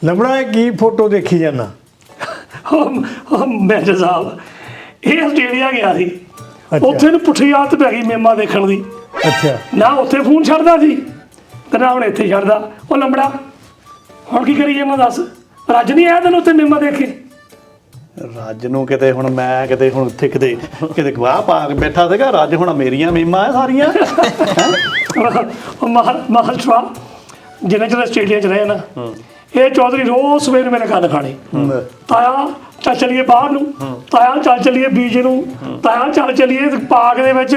ਲੰਬੜਾ ਕੀ photo ਦੇਖੀ ਜਾਣਾ? Manager ਸਾਹਿਬ ਇਹ ਆਸਟ੍ਰੇਲੀਆ ਗਿਆ ਸੀ, ਅੱਛਾ। ਉੱਥੇ ਨੂੰ ਪੁੱਠੀ ਆਦਤ ਪੈ ਗਈ ਮੇਮਾ ਦੇਖਣ ਦੀ। ਅੱਛਾ। ਨਾ ਉੱਥੇ ਫੋਨ ਛੱਡਦਾ ਸੀ ਤੇ ਨਾ ਹੁਣ ਇੱਥੇ ਛੱਡਦਾ। ਉਹ ਲੰਬੜਾ ਹੁਣ ਕੀ ਕਰੀਏ ਮੈਂ ਦੱਸ, ਰੱਜ ਨਹੀਂ ਆਇਆ ਤੈਨੂੰ ਉੱਥੇ ਮੇਮਾ ਦੇਖ ਕੇ? ਰੱਜ ਨੂੰ ਕਿਤੇ ਹੁਣ ਮੈਂ ਕਿਤੇ ਹੁਣ ਉੱਥੇ ਕਿਤੇ ਗਵਾਹ ਪਾ ਕੇ ਬੈਠਾ ਸੀਗਾ। ਰੱਜ ਹੁਣ ਮੇਰੀਆਂ ਮੀਮਾਂ ਆ ਸਾਰੀਆਂ। ਮਹਾਰਾਸ਼ਟਰ ਜਿੰਨੇ ਚਿਰ ਆਸਟ੍ਰੇਲੀਆ 'ਚ ਰਹੇ ਨਾ, ਇਹ ਚੌਧਰੀ ਰੋਜ਼ ਸਵੇਰ ਮੇਰੇ ਕੰਨ ਖਾਣੇ, ਤਾਇਆ ਚੱਲ ਚੱਲੀਏ ਬਾਹਰ ਨੂੰ, ਤਾਇਆ ਚੱਲ ਚੱਲੀਏ ਬੀਜ ਨੂੰ, ਤਾਇਆ ਚੱਲ ਚੱਲੀਏ ਪਾਰਕ ਦੇ ਵਿੱਚ।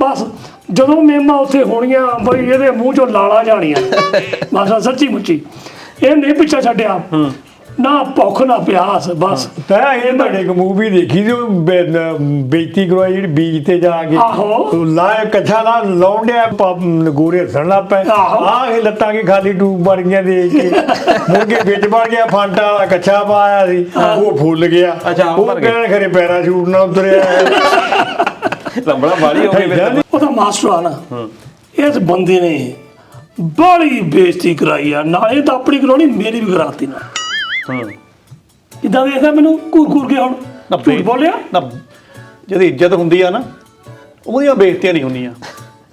ਬਸ ਜਦੋਂ ਮੇਮਾ ਉੱਥੇ ਹੋਣੀਆਂ ਬਈ ਇਹਦੇ ਮੂੰਹ 'ਚੋਂ ਲਾਲਾਂ ਜਾਣੀਆਂ। ਬਸ ਸੱਚੀ ਮੁੱਚੀ ਇਹ ਨਹੀਂ ਪਿੱਛਾ ਛੱਡਿਆ, ਨਾ ਭੁੱਖ ਨਾ ਪਿਆਸ। ਬਸ ਤਾਂ ਇਹ ਤੁਹਾਡੇ ਇੱਕ ਮੂਵੀ ਦੇਖੀ ਸੀ, ਉਹ ਬੇਇੱਜ਼ਤੀ ਕਰਵਾਈ ਜਿਹੜੀ ਬੀਜ ਤੇ ਜਾ ਕੇ। ਆਹੋ। ਲਾਇਆ ਕੱਛਾ ਲਾ ਲਾਉਣ ਡਿਆ, ਗੋਰੇ ਹੱਸਣ ਲੱਗ ਪਏ। ਇਹ ਲੱਤਾਂ ਕੀ ਖਾਲੀ ਟੂਬ ਬਣ ਗਈਆਂ ਦੇਖ ਕੇ। ਮੁੜ ਕੇ ਵਿੱਚ ਬਣ ਗਿਆ ਫਾਂਟਾ ਵਾਲਾ ਕੱਛਾ ਪਾਇਆ ਸੀ, ਉਹ ਫੁੱਲ ਗਿਆ। ਉਹ ਕਹਿਣ ਖਰੇ ਪੈਰਾਸ਼ੂਟ ਨਾਲ ਉਤਰਿਆ। ਲੰਬੜਾ ਬਾਲੀ ਹੋ ਗਈ। ਉਹਦਾ ਮਾਸਟਰ ਆ ਨਾ, ਇਸ ਬੰਦੇ ਨੇ ਬੜੀ ਬੇਇੱਜ਼ਤੀ ਕਰਾਈ ਆ, ਨਾਲੇ ਤਾਂ ਆਪਣੀ ਕਰਾਉਣੀ ਮੇਰੀ ਵੀ ਕਰਾਤੀ ਨਾ। ਕਿੱਦਾਂ ਦੇਖਦਾ ਮੈਨੂੰ ਘੂਰ ਕੇ? ਹੁਣ ਝੂਠ ਬੋਲਿਆ ਨਾ, ਜਿਹਦੀ ਇੱਜ਼ਤ ਹੁੰਦੀ ਆ ਨਾ ਉਹਦੀਆਂ ਬੇਇੱਜ਼ਤੀਆਂ ਨਹੀਂ ਹੁੰਦੀਆਂ।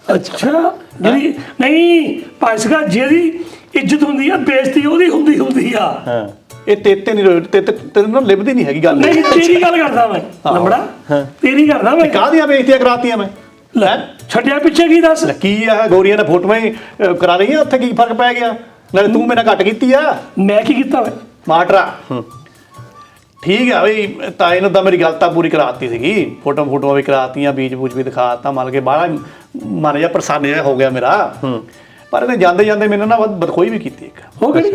ਅੱਛਾ, ਜਿਹੜੀ ਨਹੀਂ ਭਾਈ ਸਗਾ, ਜਿਹਦੀ ਇੱਜ਼ਤ ਹੁੰਦੀ ਆ ਬੇਇੱਜ਼ਤੀ ਉਹਦੀ ਹੁੰਦੀ ਆ। ਹਾਂ, ਇਹ ਤੇਤੇ ਨਹੀਂ ਤੇਰੇ ਨਾਲ ਲਿਬਦੀ ਨਹੀਂ ਹੈਗੀ ਗੱਲ। ਨਹੀਂ ਤੇਰੀ ਗੱਲ ਕਰਦਾ ਮੈਂ ਲੰਬੜਾ, ਤੇਰੀ ਕਰਦਾ ਮੈਂ। ਕਾਹਦੀਆਂ ਬੇਇੱਜ਼ਤੀਆਂ ਕਰਾਤੀਆਂ ਮੈਂ? ਲੈ ਛੱਡਿਆ ਪਿੱਛੇ ਕੀ ਦੱਸ? ਕੀ ਆ ਗੋਰੀਆਂ ਨੇ ਫੋਟੋਆਂ ਹੀ ਕਰਾ ਲਈਆਂ, ਉੱਥੇ ਕੀ ਫਰਕ ਪੈ ਗਿਆ? ਨਾਲੇ ਤੂੰ ਮੇਰੇ ਨਾਲ ਘੱਟ ਕੀਤੀ ਆ। ਮੈਂ ਕੀ ਕੀਤਾ ਵੇ ਮਾਟਰਾ ਠੀਕ ਆ ਬਈ, ਤਾਏ ਨੂੰ ਤਾਂ ਮੇਰੀ ਗੱਲ ਤਾਂ ਪੂਰੀ ਕਰਾਤੀ ਸੀਗੀ। ਫੋਟੋਆਂ ਵੀ ਕਰਾਤੀਆਂ, ਬੀਜ ਬੂਜ ਵੀ ਦਿਖਾਤਾ। ਮੰਨ ਕੇ ਬਾਹਲਾ ਮਨ ਜਾ ਪ੍ਰਸੰਨ ਜਿਹਾ ਹੋ ਗਿਆ ਮੇਰਾ। ਪਰ ਇਹਨੇ ਜਾਂਦੇ ਜਾਂਦੇ ਮੈਨੂੰ ਨਾ ਬਦਖੋਈ ਵੀ ਕੀਤੀ ਇੱਕ। ਹੋ ਗਈ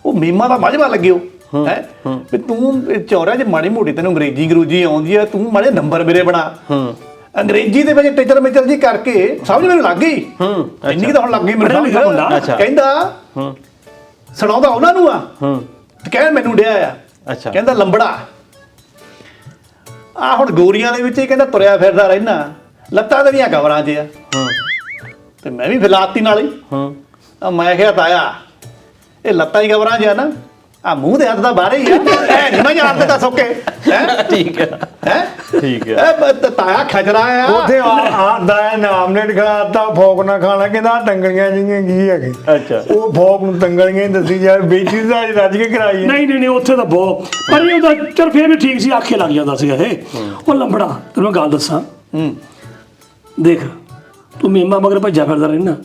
ਉਹ ਮੀਮਾ ਦਾ ਮਜਬਾ ਲੱਗਿਓ ਹੈ ਵੀ ਤੂੰ ਚੌਰਿਆ ਜੇ ਮਾੜੀ ਮੋਟੀ ਤੈਨੂੰ ਅੰਗਰੇਜ਼ੀ ਆਉਂਦੀ ਆ, ਤੂੰ ਮਾੜੇ ਨੰਬਰ ਮੇਰੇ ਬਣਾ। ਅੰਗਰੇਜ਼ੀ ਦੇ ਵਿੱਚ ਟੀਚਰ ਮੇਚਰ ਜੀ ਕਰਕੇ ਸਮਝ ਮੈਨੂੰ ਲੱਗ ਗਈ। ਇੰਨੀ ਤਾਂ ਹੁਣ ਲੱਗ ਗਈ ਮੈਨੂੰ। ਕਹਿੰਦਾ ਸੁਣਾਉਂਦਾ ਉਹਨਾਂ ਨੂੰ ਆ ਤੇ ਕਹਿਣ ਮੈਨੂੰ ਡਿਆ ਆ। ਕਹਿੰਦਾ ਲੰਬੜਾ ਆ ਹੁਣ ਗੋਰੀਆਂ ਦੇ ਵਿੱਚ ਹੀ ਕਹਿੰਦਾ ਤੁਰਿਆ ਫਿਰਦਾ ਰਹਿਣਾ, ਲੱਤਾਂ ਤੇਰੀਆਂ ਕਵਰਾਂ 'ਚ ਆ। ਤੇ ਮੈਂ ਵੀ ਫਿਲਾਤੀ ਨਾਲ ਹੀ। ਮੈਂ ਕਿਹਾ ਤਾਇਆ ਇਹ ਲੱਤਾਂ ਹੀ ਕਵਰਾਂ 'ਚ ਆ ਨਾ, ਆ ਮੂੰਹ ਦੇ ਹੱਥ ਦਾ ਬਾਹਰ ਹੀ ਆ। ਐ ਨਹੀਂ ਮੈਂ ਜਾਣਦਾ ਤਾਂ ਸੋਕੇ ਹੈ। ਠੀਕ ਹੈ ਠੀਕ ਹੈ। ਤਾਇਆ ਖਜਰਾ ਆ ਉੱਥੇ ਦਾ ਨਾਮਨੇਟ ਖੜਾਤਾ, ਫੋਕ ਨਾ ਖਾਣਾ। ਕਹਿੰਦਾ ਟੰਗਲੀਆਂ ਜਿਹੀਆਂ ਕੀ ਹੈਗੇ। ਅੱਛਾ, ਉਹ ਫੋਕ ਨੂੰ ਟੰਗਲੀਆਂ ਹੀ ਦੱਸੀ ਜਾ, ਬੇਇੱਜ਼ਤੀ ਦਾ ਰੱਜ ਕੇ ਕਰਾਈ। ਨਹੀਂ ਉੱਥੇ ਤਾਂ ਬਹੁਤ, ਪਰ ਇਹ ਉਹਦਾ ਚਲ ਫੇਰ ਵੀ ਠੀਕ ਸੀ, ਆਖੇ ਲੱਗ ਜਾਂਦਾ ਸੀਗਾ ਇਹ। ਉਹ ਲੰਬੜਾ ਤੈਨੂੰ ਗੱਲ ਦੱਸਾਂ, ਦੇਖ ਤੂੰ ਮੇਮਾ ਮਗਰ ਭੱਜਾ ਫਿਰਦਾ ਰਹਿਣਾ।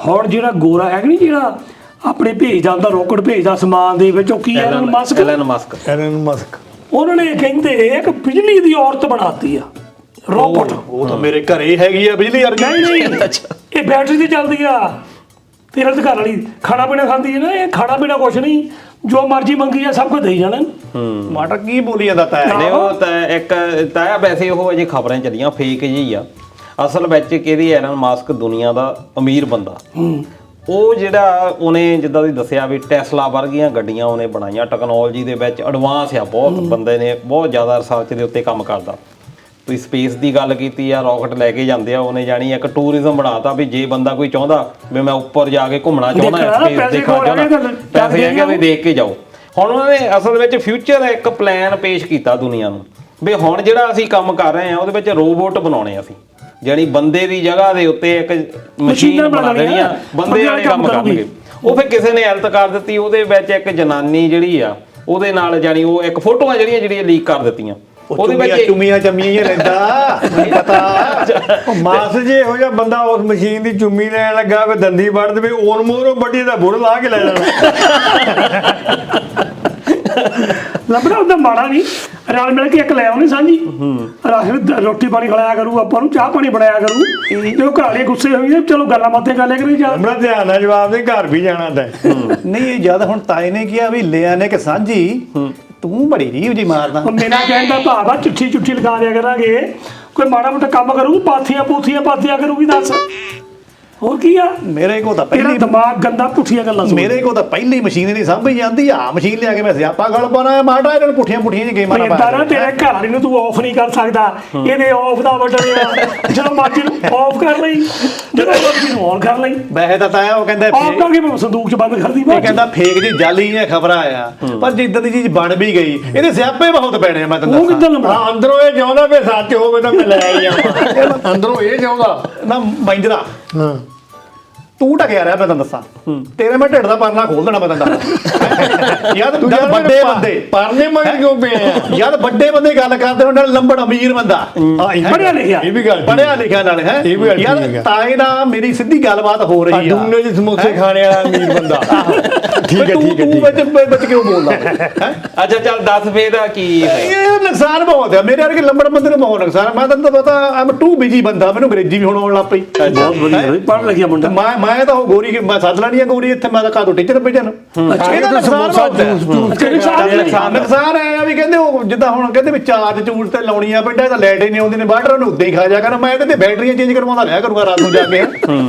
ਹੁਣ ਜਿਹੜਾ ਗੋਰਾ ਹੈ ਕਿ ਨਹੀਂ, ਜਿਹੜਾ ਆਪਣੇ ਭੇਜਦਾ ਹੁੰਦਾ ਰੋਕਟ ਭੇਜਦਾ ਸਮਾਨ ਦੇ ਵਿੱਚ, ਉਹ ਕੀ ਐਲਨ ਮਸਕ। ਉਹਨਾਂ ਨੇ ਕਹਿੰਦੇ ਇੱਕ ਬਿਜਲੀ ਦੀ ਔਰਤ ਬਣਾਤੀ ਆ, ਰੋਬੋਟ। ਉਹ ਤਾਂ ਮੇਰੇ ਘਰੇ ਹੈਗੀ ਆ ਬਿਜਲੀ ਵਰਗੀ। ਨਹੀਂ ਇਹ ਬੈਟਰੀ ਤੇ ਚੱਲਦੀ ਆ। ਤੇਰੇ ਤੇ ਘਰ ਵਾਲੀ ਖਾਣਾ ਪੀਣਾ ਖਾਂਦੀ ਹੈ ਨਾ, ਇਹ ਖਾਣਾ ਪੀਣਾ ਕੁਛ ਨਹੀਂ, ਜੋ ਮਰਜ਼ੀ ਮੰਗੀ ਆ ਸਭ ਕੁਝ ਦੇਈ ਜਾਣਾ। ਮਾਟਰ ਕੀ ਬੋਲੀ ਜਾਂਦਾ ਤਾਇਆ? ਨਹੀਂ ਉਹ ਤਾਂ ਇੱਕ ਤਾਇਆ ਵੈਸੇ ਉਹ ਅਜੇ ਖਬਰਾਂ ਚੱਲੀਆਂ ਫੇਕ ਜਿਹੀ ਆ। ਅਸਲ ਵਿੱਚ ਕਿਹਦੀ ਐਲਨ ਮਸਕ ਦੁਨੀਆ ਦਾ ਅਮੀਰ ਬੰਦਾ। ਉਹ ਜਿਹੜਾ ਉਹਨੇ ਜਿੱਦਾਂ ਦੀ ਦੱਸਿਆ ਵੀ ਟੈਸਲਾ ਵਰਗੀਆਂ ਗੱਡੀਆਂ ਉਹਨੇ ਬਣਾਈਆਂ, ਟੈਕਨੋਲੋਜੀ ਦੇ ਵਿੱਚ ਐਡਵਾਂਸ ਆ ਬਹੁਤ। ਬੰਦੇ ਨੇ ਬਹੁਤ ਜ਼ਿਆਦਾ ਰਿਸਰਚ ਦੇ ਉੱਤੇ ਕੰਮ ਕਰਦਾ। ਤੁਸੀਂ ਸਪੇਸ ਦੀ ਗੱਲ ਕੀਤੀ ਆ, ਰਾਕਟ ਲੈ ਕੇ ਜਾਂਦੇ ਆ। ਉਹਨੇ ਜਾਣੀ ਇੱਕ ਟੂਰਿਜ਼ਮ ਬਣਾਤਾ ਵੀ ਜੇ ਬੰਦਾ ਕੋਈ ਚਾਹੁੰਦਾ ਵੀ ਮੈਂ ਉੱਪਰ ਜਾ ਕੇ ਘੁੰਮਣਾ ਚਾਹੁੰਦਾ, ਸਪੇਸ ਦੇਖਣਾ ਚਾਹੁੰਦਾ, ਪੈਸੇ ਹੈਗੇ ਵੀ ਦੇਖ ਕੇ ਜਾਓ। ਹੁਣ ਉਹਨਾਂ ਨੇ ਅਸਲ ਵਿੱਚ ਫਿਊਚਰ ਇੱਕ ਪਲਾਨ ਪੇਸ਼ ਕੀਤਾ ਦੁਨੀਆ ਨੂੰ ਵੀ ਹੁਣ ਜਿਹੜਾ ਅਸੀਂ ਕੰਮ ਕਰ ਰਹੇ ਹਾਂ ਉਹਦੇ ਵਿੱਚ ਰੋਬੋਟ ਬਣਾਉਣੇ ਅਸੀਂ, ਜਾਣੀ ਬੰਦੇ ਦੀ ਜਗ੍ਹਾ ਦੇ ਉੱਤੇ ਇੱਕ ਮਸ਼ੀਨ ਬਣਾ ਦੇਣੀ ਆ, ਬੰਦੇ ਵਾਲੇ ਕੰਮ ਕਰਨਗੇ। ਉਹ ਫਿਰ ਕਿਸੇ ਨੇ ਹੈਲਪ ਕਰ ਦਿੱਤੀ, ਉਹਦੇ ਵਿੱਚ ਇੱਕ ਜਨਾਨੀ ਜਿਹੜੀ ਆ ਉਹਦੇ ਨਾਲ ਜਾਣੀ ਉਹ ਇੱਕ ਫੋਟੋਆਂ ਜਿਹੜੀਆਂ ਲੀਕ ਕਰ ਦਿੱਤੀਆਂ। ਉਹਦੇ ਵਿੱਚ ਚੁੰਮੀਆਂ ਚੰਮੀਆਂ ਲੈਂਦਾ ਨਹੀਂ ਪਤਾ। ਮਾਸ ਜੇ ਇਹੋ ਜਿਹਾ ਬੰਦਾ ਉਸ ਮਸ਼ੀਨ ਦੀ ਚੁੰਮੀ ਲੈਣ ਲੱਗਾ ਕੋਈ ਦੰਦੀ ਵੱਢ ਦੇਵੇ, ਉਹਨ ਮੋਰੋਂ ਵੱਡੀ ਦਾ ਬੁੜ ਲਾ ਕੇ ਲੈ ਜਾਣਾ। ਲੱਭਣਾ ਉਹਦਾ ਮਾੜਾ ਨਹੀਂ, ਰਲ ਮਿਲ ਕੇ ਇੱਕ ਲੈ ਆਉਣੀ ਸਾਂਝੀ। ਰੋਟੀ ਪਾਣੀ ਖਿਲਾਇਆ ਕਰੂ, ਆਪਾਂ ਨੂੰ ਚਾਹ ਪਾਣੀ ਬਣਾਇਆ ਕਰੂ। ਤੇ ਉਹ ਘਰ ਵਾਲੇ ਗੁੱਸੇ ਹੋਈ, ਚਲੋ ਗੱਲਾਂ ਬਾਤਾਂ ਕਰ ਲਿਆ ਕਰੀ। ਆਪਣਾ ਧਿਆਨ ਨਾਲ ਜਵਾਬ ਦੇ, ਘਰ ਵੀ ਜਾਣਾ ਤਾਂ ਨਹੀਂ। ਜਦ ਹੁਣ ਤਾਏ ਨੇ ਕਿਹਾ ਵੀ ਲਿਆ ਨੇ ਕਿ ਸਾਂਝੀ, ਤੂੰ ਬੜੀ ਰੀਵ ਜੀ ਮਾਰਦਾ। ਮੇਰਾ ਕਹਿਣ ਦਾ ਭਾਵ ਆ ਚਿੱਠੀ ਲਗਾ ਦਿਆ ਕਰਾਂਗੇ, ਕੋਈ ਮਾੜਾ ਮੋਟਾ ਕੰਮ ਕਰੂ, ਪਾਥੀਆਂ ਕਰੂਗੀ। ਦੱਸ ਹੋਰ ਕੀ ਆ ਮੇਰੇ ਕੋਲ ਤਾਂ ਤੇਰਾ ਪਹਿਲੀ ਦਿਮਾਗ ਗੰਦਾ ਪੁੱਠੀਆਂ ਗੱਲਾਂ ਸੁਣ ਮੇਰੇ ਕੋਲ ਤਾਂ ਪਹਿਲੀ ਮਸ਼ੀਨ ਨਹੀਂ ਸਮਝ ਜਾਂਦੀ ਆ ਮਸ਼ੀਨ ਲਿਆ ਕੇ ਮੈਂ ਸਿਆਪਾ ਗੱਲ ਪਾਣਾ ਮਾੜਾ ਇਹਨਾਂ ਨੂੰ ਪੁੱਠੀਆਂ ਜੀ ਗੇਮਾਂ ਨਾ ਇਦਾਂ ਨਾ ਤੇਰੇ ਘਰ ਵਾਲੀ ਨੂੰ ਤੂੰ ਆਫ ਨਹੀਂ ਕਰ ਸਕਦਾ ਇਹਦੇ ਆਫ ਦਾ ਬਟਨ ਆ ਜਦੋਂ ਮਰਜ਼ੀ ਨੂੰ ਆਫ ਕਰ ਲਈ ਜਦੋਂ ਮਰਜ਼ੀ ਨੂੰ ਆਨ ਕਰ ਲਈ ਵੈਸੇ ਤਾਂ ਤਾਇਆ ਉਹ ਕਹਿੰਦਾ ਆਫ ਕਰਕੇ ਮੈਂ ਸੰਦੂਕ 'ਚ ਬੰਦ ਕਰਦੀ ਇਹ ਬਾਅਦ 'ਚ। ਕਹਿੰਦਾ ਫੇਕ ਜੀ ਜਾਲੀ ਹੈ ਖਬਰਾਂ ਆ ਪਰ ਜਿੱਦਾਂ ਦੀ ਚੀਜ਼ ਬਣ ਵੀ ਗਈ ਇਹਦੇ ਸਿਆਪੇ ਬਹੁਤ ਪੈਣੇ ਆ ਮੈਂ ਤੈਨੂੰ ਉਹ ਦੱਸਾਂ ਕਿੱਦਾਂ ਲੰਬਾ ਹਾਂ ਅੰਦਰੋਂ ਇਹ ਚਾਹੁੰਦਾ ਵੀ ਸੱਚ ਹੋਵੇ ਤਾਂ ਮੈਂ ਲੈ ਆਈ ਆਵਾਂ ਅੰਦਰੋਂ ਇਹ ਚਾਹੁੰਦਾ ਨਾ ਮੈਂਜਰਾ ਹਾਂ ਤੂੰ ਢਕਿਆ ਰਿਹਾ ਮੈਂ ਤੈਨੂੰ ਦੱਸਾਂ ਤੇਰੇ ਮੈਂ ਢਿੱਡ ਦਾ ਪਰਨਾ ਖੋਲ ਦੇਣਾ ਮੈਂ ਤੈਨੂੰ ਦੱਸਾਂ ਯਾਰ ਤੂੰ ਜਦ ਵੱਡੇ ਬੰਦੇ ਪਰਨੇ ਮਗਰ ਕਿਉਂ ਪਏ ਆ ਯਾਰ ਵੱਡੇ ਬੰਦੇ ਗੱਲ ਕਰਦੇ ਉਹਨਾਂ ਨਾਲ ਲੰਬੜ ਅਮੀਰ ਬੰਦਾ ਪੜ੍ਹਿਆ ਲਿਖਿਆ ਇਹ ਵੀ ਗੱਲ ਪੜਿਆ ਲਿਖਿਆ ਨਾਲ ਹੈ ਇਹ ਵੀ ਗੱਲ ਠੀਕ ਯਾਰ ਹੈ। ਤਾਏ ਨਾਲ ਮੇਰੀ ਸਿੱਧੀ ਗੱਲਬਾਤ ਹੋ ਰਹੀ ਆ ਡੂਨੇ ਦੇ ਸਮੋਸੇ ਖਾਣੇ ਵਾਲਾ ਅਮੀਰ ਬੰਦਾ ਠੀਕ ਹੈ ਤੂੰ ਠੀਕ ਹੈ ਤੂੰ ਠੀਕ ਹੈ ਵਿੱਚ ਕਿਉਂ ਬੋਲਦਾ ਹੈ ਅੱਛਾ ਚੱਲ ਦੱਸ ਫੇਰ ਦਾ ਕੀ ਹੈ ਇਹ ਨੁਕਸਾਨ ਬਹੁਤ ਹੈ ਮੇਰੇ ਵਰਗੇ ਲੰਬੜ ਬੰਦੇ ਨੂੰ ਬਹੁਤ ਨੁਕਸਾਨ ਹੈ। ਮੈਂ ਤੈਨੂੰ ਤਾਂ ਪਤਾ ਆਮ ਟੂ ਬਿਜੀ ਬੰਦਾ ਮੈਨੂੰ ਅੰਗਰੇਜ਼ੀ ਵੀ ਹੁਣ ਆਉਣ ਲੱਗ ਪਈ ਬਹੁਤ ਵਧੀਆ ਪੜ੍ਹ ਲਿਖਿਆ ਤੇ ਮੁੰਡਾ ਮੈਂ ਤਾਂ ਉਹ ਗੋਰੀ ਮੈਂ ਸੱਦ ਲੈਣੀ ਆ ਗੋਰੀ ਇੱਥੇ ਮੈਂ ਤਾਂ ਕਾਹਤੋਂ ਟੀਚਰ ਭੇਜਣ ਇਹਦਾ ਨੁਕਸਾਨ ਬਹੁਤ ਹੈ ਨੁਕਸਾਨ ਹੈ ਵੀ ਕਹਿੰਦੇ ਉਹ ਜਿੱਦਾਂ ਹੁਣ ਕਹਿੰਦੇ ਵੀ ਚਾਰਜ ਚੂਰ ਤੇ ਲਾਉਣੀ ਆ ਪਿੰਡਾਂ ਤਾਂ ਲਾਈਟ ਹੀ ਨਹੀਂ ਆਉਂਦੀ ਨੇ ਬਾਹਰ ਨੂੰ ਉੱਦਾਂ ਹੀ ਖਾ ਜਾ ਕਰ ਮੈਂ ਇਹਦੇ ਤੇ ਬੈਟਰੀਆਂ ਚੇਂਜ ਕਰਵਾਉਂਦਾ ਲਿਆ ਕਰੂੰਗਾ ਰਾਤ ਨੂੰ ਜਾ ਕੇ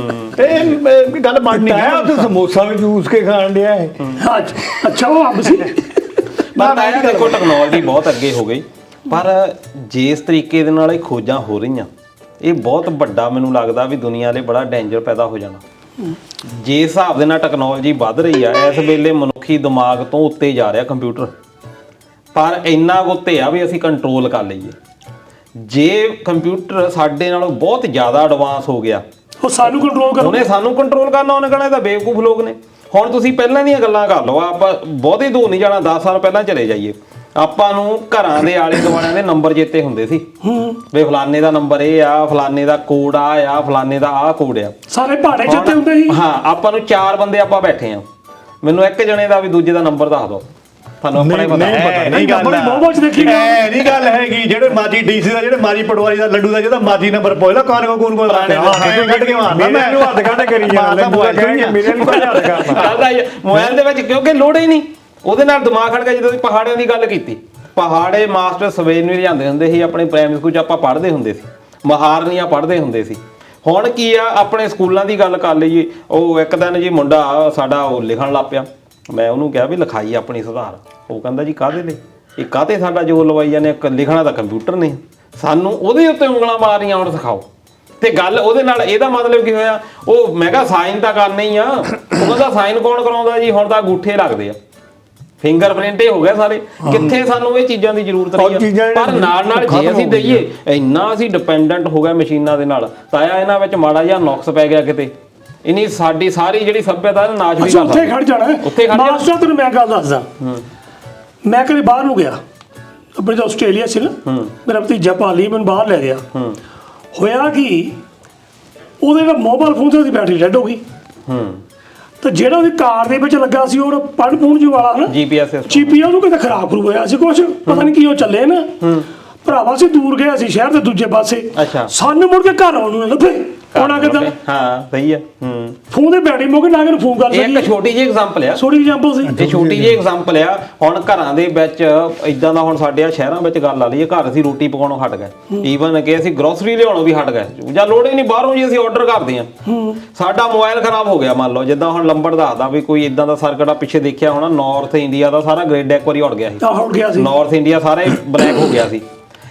ਇਹ ਗੱਲ ਬਣਨੀ ਤਾਇਆ ਹੈ ਤੂੰ ਸਮੋਸਾ ਵੀ ਜੂਸ ਕੇ ਖਾਣ ਡਿਆ ਹੈ ਅੱਛਾ ਉਹ ਅੰਬ ਸੀ ਪਰ ਆਇਆ ਦੇਖੋ ਟੈਕਨੋਲੋਜੀ ਬਹੁਤ ਅੱਗੇ ਹੋ ਗਈ ਪਰ ਜਿਸ ਤਰੀਕੇ ਦੇ ਨਾਲ ਇਹ ਖੋਜਾਂ ਹੋ ਰਹੀਆਂ ਇਹ ਬਹੁਤ ਵੱਡਾ ਮੈਨੂੰ ਲੱਗਦਾ ਵੀ ਦੁਨੀਆ ਲਈ ਬੜਾ ਡੇਂਜਰ ਪੈਦਾ ਹੋ ਜਾਣਾ ਜੇ ਹਿਸਾਬ ਦੇ ਨਾਲ ਟੈਕਨੋਲੋਜੀ ਵੱਧ ਰਹੀ ਆ ਇਸ ਵੇਲੇ ਮਨੁੱਖੀ ਦਿਮਾਗ ਤੋਂ ਉੱਤੇ ਜਾ ਰਿਹਾ ਕੰਪਿਊਟਰ ਪਰ ਇੰਨਾ ਕੁ ਉੱਤੇ ਆ ਵੀ ਅਸੀਂ ਕੰਟਰੋਲ ਕਰ ਲਈਏ ਜੇ ਕੰਪਿਊਟਰ ਸਾਡੇ ਨਾਲੋਂ ਬਹੁਤ ਜ਼ਿਆਦਾ ਐਡਵਾਂਸ ਹੋ ਗਿਆ ਉਹ ਸਾਨੂੰ ਕੰਟਰੋਲ ਕਰੋ ਉਹਨੇ ਸਾਨੂੰ ਕੰਟਰੋਲ ਕਰਨਾ ਉਹਨੇ ਕਹਣਾ ਇਹ ਤਾਂ ਬੇਵਕੂਫ ਲੋਕ ਨੇ ਹੁਣ ਤੁਸੀਂ ਪਹਿਲਾਂ ਦੀਆਂ ਗੱਲਾਂ ਕਰ ਲਓ ਆਪਾਂ ਬਹੁਤੇ ਦੂਰ ਨਹੀਂ ਜਾਣਾ 10 ਸਾਲ ਪਹਿਲਾਂ ਚਲੇ ਜਾਈਏ ਆਪਾਂ ਨੂੰ ਘਰਾਂ ਦੇ ਆਲੇ ਦੁਆਲਿਆਂ ਦੇ ਨੰਬਰ ਚੇਤੇ ਹੁੰਦੇ ਸੀ ਵੀ ਫਲਾਣੇ ਦਾ ਨੰਬਰ ਇਹ ਆ ਫਲਾਣੇ ਦਾ ਕੋਡ ਆ ਫਲਾਣੇ ਦਾ ਆਹ ਕੋਡ ਆ ਸਾਰੇ ਪਹਾੜੇ ਚਿੱਤੇ ਹੁੰਦੇ ਸੀ ਹਾਂ ਆਪਾਂ ਨੂੰ 4 ਬੰਦੇ ਆਪਾਂ ਬੈਠੇ ਆ ਮੈਨੂੰ ਇੱਕ ਜਣੇ ਦਾ ਵੀ ਦੂਜੇ ਦਾ ਨੰਬਰ ਦੱਸ ਦਿਓ ਤੁਹਾਨੂੰ ਆਪਣੇ ਪਤਾ ਨਹੀਂ ਗੱਲ ਬੜੀ ਬਹੁਤ ਦੇਖੀ ਨਹੀਂ ਗੱਲ ਹੈਗੀ ਜਿਹੜੇ ਮਾਜੀ ਡੀਸੀ ਦਾ ਜਿਹੜੇ ਮਾਜੀ ਪਟਵਾਰੀ ਦਾ ਲੱਡੂ ਦਾ ਜਿਹਦਾ ਮਾਜੀ ਨੰਬਰ ਪੋਇਲਾ ਕਾਨ ਕੋ ਕੋਨ ਕੱਢ ਕੇ ਮਾਰਦਾ ਮੇਰੇ ਨੂੰ ਹੱਥ ਕੱਢ ਕਰੀ ਜਾਂਦਾ ਮੇਰੇ ਨੂੰ ਹੱਥ ਕਰਦਾ ਗੱਲ ਆਈ ਮੋਬਾਈਲ ਦੇ ਵਿੱਚ ਕਿਉਂਕਿ ਲੋੜ ਹੀ ਨਹੀਂ ਉਹਦੇ ਨਾਲ ਦਿਮਾਗ ਖੜ ਗਿਆ ਜਦੋਂ ਪਹਾੜਿਆਂ ਦੀ ਗੱਲ ਕੀਤੀ ਪਹਾੜੇ ਮਾਸਟਰ ਸਵੇਰ ਨੂੰ ਲਿਆਂਦੇ ਹੁੰਦੇ ਸੀ ਆਪਣੇ ਪ੍ਰਾਇਮਰੀ ਸਕੂਲ 'ਚ ਆਪਾਂ ਪੜ੍ਹਦੇ ਹੁੰਦੇ ਸੀ ਮਹਾਰਨੀਆਂ ਪੜ੍ਹਦੇ ਹੁੰਦੇ ਸੀ ਹੁਣ ਕੀ ਆ ਆਪਣੇ ਸਕੂਲਾਂ ਦੀ ਗੱਲ ਕਰ ਲਈਏ ਉਹ ਇੱਕ ਦਿਨ ਜੀ ਮੁੰਡਾ ਸਾਡਾ ਉਹ ਲਿਖਣ ਲੱਗ ਪਿਆ ਮੈਂ ਉਹਨੂੰ ਕਿਹਾ ਵੀ ਲਿਖਾਈ ਆਪਣੀ ਸੁਧਾਰ ਉਹ ਕਹਿੰਦਾ ਜੀ ਕਾਹਦੇ ਲਈ ਇਹ ਕਾਹਤੇ ਸਾਡਾ ਜੋਰ ਲਵਾਈ ਜਾਂਦੇ ਲਿਖਣਾ ਤਾਂ ਕੰਪਿਊਟਰ ਨੇ ਸਾਨੂੰ ਉਹਦੇ ਉੱਤੇ ਉਂਗਲਾਂ ਮਾਰੀਆਂ ਹੁਣ ਸਿਖਾਓ ਤੇ ਗੱਲ ਉਹਦੇ ਨਾਲ ਇਹਦਾ ਮਤਲਬ ਕੀ ਹੋਇਆ ਉਹ ਮੈਂ ਕਿਹਾ ਸਾਈਨ ਤਾਂ ਕਰਨੇ ਹੀ ਆ ਉਹ ਕਹਿੰਦਾ ਸਾਈਨ ਕੌਣ ਕਰਾਉਂਦਾ ਜੀ ਹੁਣ ਤਾਂ ਅੰਗੂਠੇ ਲੱਗਦੇ ਆ ਫਿੰਗਰਪ੍ਰਿੰਟ ਹੀ ਹੋ ਗਿਆ ਸਾਰੇ ਕਿੱਥੇ ਸਾਨੂੰ ਇਹ ਚੀਜ਼ਾਂ ਦੀ ਜ਼ਰੂਰਤ ਨਹੀਂ ਆ ਪਰ ਨਾਲ ਨਾਲ ਜੇ ਅਸੀਂ ਦਈਏ ਇੰਨਾ ਅਸੀਂ ਡਿਪੈਂਡੈਂਟ ਹੋ ਗਏ ਮਸ਼ੀਨਾਂ ਦੇ ਨਾਲ ਤਾਂ ਇਹਨਾਂ ਵਿੱਚ ਮਾੜਾ ਜਿਹਾ ਨੁਕਸ ਪੈ ਗਿਆ ਕਿਤੇ ਇਨੀ ਸਾਡੀ ਸਾਰੀ ਜਿਹੜੀ ਸੱਭਿਅਤਾ ਨਾ ਨਾਸ਼ ਵੀ ਕਰ ਉੱਥੇ ਖੜ ਜਾਣਾ ਉੱਥੇ ਖੜ ਜਾਣਾ ਮਾਸਟਰ ਤੈਨੂੰ ਮੈਂ ਗੱਲ ਦੱਸਦਾ ਮੈਂ ਕਦੇ ਬਾਹਰ ਨੂੰ ਗਿਆ ਆਪਣੇ ਜੋ ਆਸਟ੍ਰੇਲੀਆ ਸੀ ਨਾ ਮੇਰਾ ਭਤੀਜਾ ਪਾਲੀ ਮੈਨੂੰ ਬਾਹਰ ਲੈ ਗਿਆ ਹੋਇਆ ਕਿ ਉਹਦੇ ਦਾ ਮੋਬਾਈਲ ਫੋਨ ਦੀ ਬੈਟਰੀ ਡੈਡ ਹੋ ਗਈ ਤੇ ਜਿਹੜਾ ਉਹਦੀ ਕਾਰ ਦੇ ਵਿੱਚ ਲੱਗਾ ਸੀ ਉਹ ਪੜ੍ਹ ਪੂਣ ਜੀ ਵਾਲਾ ਨਾ ਜੀਪੀਐਸ ਉਹਨੂੰ ਕਿਤੇ ਖਰਾਬ ਹੋਇਆ ਸੀ ਕੁਛ ਪਤਾ ਨਹੀਂ ਕੀ ਉਹ ਚੱਲੇ ਨਾ ਭਰਾਵਾ ਸੀ ਦੂਰ ਗਿਆ ਸੀ ਸ਼ਹਿਰ ਦੇ ਦੂਜੇ ਪਾਸੇ ਸਾਨੂੰ ਮੁੜ ਕੇ ਘਰ ਆਉਣ ਨੂੰ ਲੱਭੇ ਉਹਨਾਂ ਕਿਦਾਂ ਹਾਂ ਸਹੀ ਆ ਫੋਨ ਦੇ ਬੈਟਰੀ ਮੁੱਕ ਨਾ ਕਿ ਫੋਨ ਕਰ ਸਕੀ ਇੱਕ ਛੋਟੀ ਜਿਹੀ ਐਗਜ਼ਾਮਪਲ ਆ ਛੋਟੀ ਐਗਜ਼ਾਮਪਲ ਸੀ ਇਹ ਛੋਟੀ ਜਿਹੀ ਐਗਜ਼ਾਮਪਲ ਆ ਹੁਣ ਘਰਾਂ ਦੇ ਵਿੱਚ ਇਦਾਂ ਦਾ ਹੁਣ ਸਾਡੇ ਆ ਸ਼ਹਿਰਾਂ ਵਿੱਚ ਗੱਲ ਆ ਲਈ ਘਰ ਅਸੀਂ ਰੋਟੀ ਪਕਾਉਣੋਂ ਹਟ ਗਏ ਈਵਨ ਕਿ ਅਸੀਂ ਗਰੋਸਰੀ ਲਿਆਉਣੋਂ ਵੀ ਹਟ ਗਏ ਜਾਂ ਲੋੜ ਹੀ ਨਹੀਂ ਬਾਹਰੋਂ ਜੀ ਅਸੀਂ ਆਰਡਰ ਕਰਦੇ ਆ ਸਾਡਾ ਮੋਬਾਈਲ ਖਰਾਬ ਹੋ ਗਿਆ ਮੰਨ ਲਓ ਜਿੱਦਾਂ ਹੁਣ ਲੰਬੜ ਦੱਸਦਾ ਵੀ ਕੋਈ ਇਦਾਂ ਦਾ ਸਰਕਟ ਆ ਪਿੱਛੇ ਦੇਖਿਆ ਹੋਣਾ ਨਾਰਥ ਇੰਡੀਆ ਦਾ ਸਾਰਾ ਗ੍ਰਿਡ ਇੱਕ ਵਾਰੀ ਉੱਡ ਗਿਆ ਸੀ ਨਾਰਥ ਇੰਡੀਆ ਸਾਰੇ ਬਲੈਕ ਹੋ ਗਿਆ ਸੀ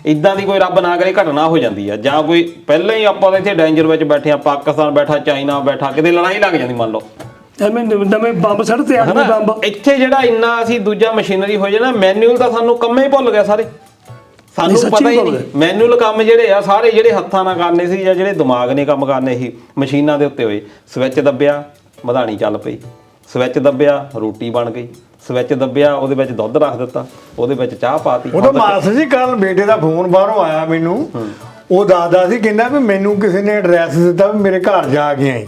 ਇਦਾਂ ਦੀ ਕੋਈ ਰੱਬ ਨਾ ਕਰੇ ਘਟਨਾ ਹੋ ਜਾਂਦੀ ਆ ਜਾਂ ਕੋਈ ਪਹਿਲਾਂ ਹੀ ਆਪਾਂ ਇੱਥੇ ਡੇਂਜਰ ਵਿੱਚ ਬੈਠੇ ਆ ਪਾਕਿਸਤਾਨ ਬੈਠਾ ਚਾਈਨਾ ਬੈਠਾ ਕਿਤੇ ਲੜਾਈ ਲੱਗ ਜਾਂਦੀ ਮੰਨ ਲਓ ਐਵੇਂ ਨਵੇਂ ਬੰਬ ਸੜ ਤੇ ਆਦਮੀ ਬੰਬ ਇੱਥੇ ਜਿਹੜਾ ਇੰਨਾ ਅਸੀਂ ਦੂਜਾ ਮਸ਼ੀਨਰੀ ਹੋ ਜਾਣਾ ਮੈਨੂਅਲ ਤਾਂ ਸਾਨੂੰ ਕੰਮੇ ਹੀ ਭੁੱਲ ਗਏ ਸਾਰੇ ਸਾਨੂੰ ਪਤਾ ਹੀ ਨਹੀਂ ਮੈਨੂਅਲ ਕੰਮ ਜਿਹੜੇ ਆ ਸਾਰੇ ਜਿਹੜੇ ਹੱਥਾਂ ਨਾਲ ਕਰਨੇ ਸੀ ਜਾਂ ਜਿਹੜੇ ਦਿਮਾਗ ਨੇ ਕੰਮ ਕਰਨੇ ਸੀ ਮਸ਼ੀਨਾਂ ਦੇ ਉੱਤੇ ਹੋਏ ਸਵਿਚ ਦੱਬਿਆ ਮਧਾਣੀ ਚੱਲ ਪਈ ਸਵਿਚ ਦੱਬਿਆ ਰੋਟੀ ਬਣ ਗਈ ਸਵਿਚ ਦੱਬਿਆ ਉਹਦੇ ਵਿੱਚ ਦੁੱਧ ਰੱਖ ਦਿੱਤਾ ਉਹਦੇ ਵਿੱਚ ਚਾਹ ਪਾਤੀ ਉਹ ਤਾਂ ਮਾਸਟਰ ਜੀ ਕੱਲ ਬੇਟੇ ਦਾ ਫੋਨ ਬਾਹਰੋਂ ਆਇਆ ਮੈਨੂੰ ਉਹ ਦੱਸਦਾ ਸੀ ਕਹਿੰਦਾ ਵੀ ਮੈਨੂੰ ਕਿਸੇ ਨੇ ਐਡਰੈਸ ਦਿੱਤਾ ਵੀ ਮੇਰੇ ਘਰ ਜਾ ਕੇ ਆਈ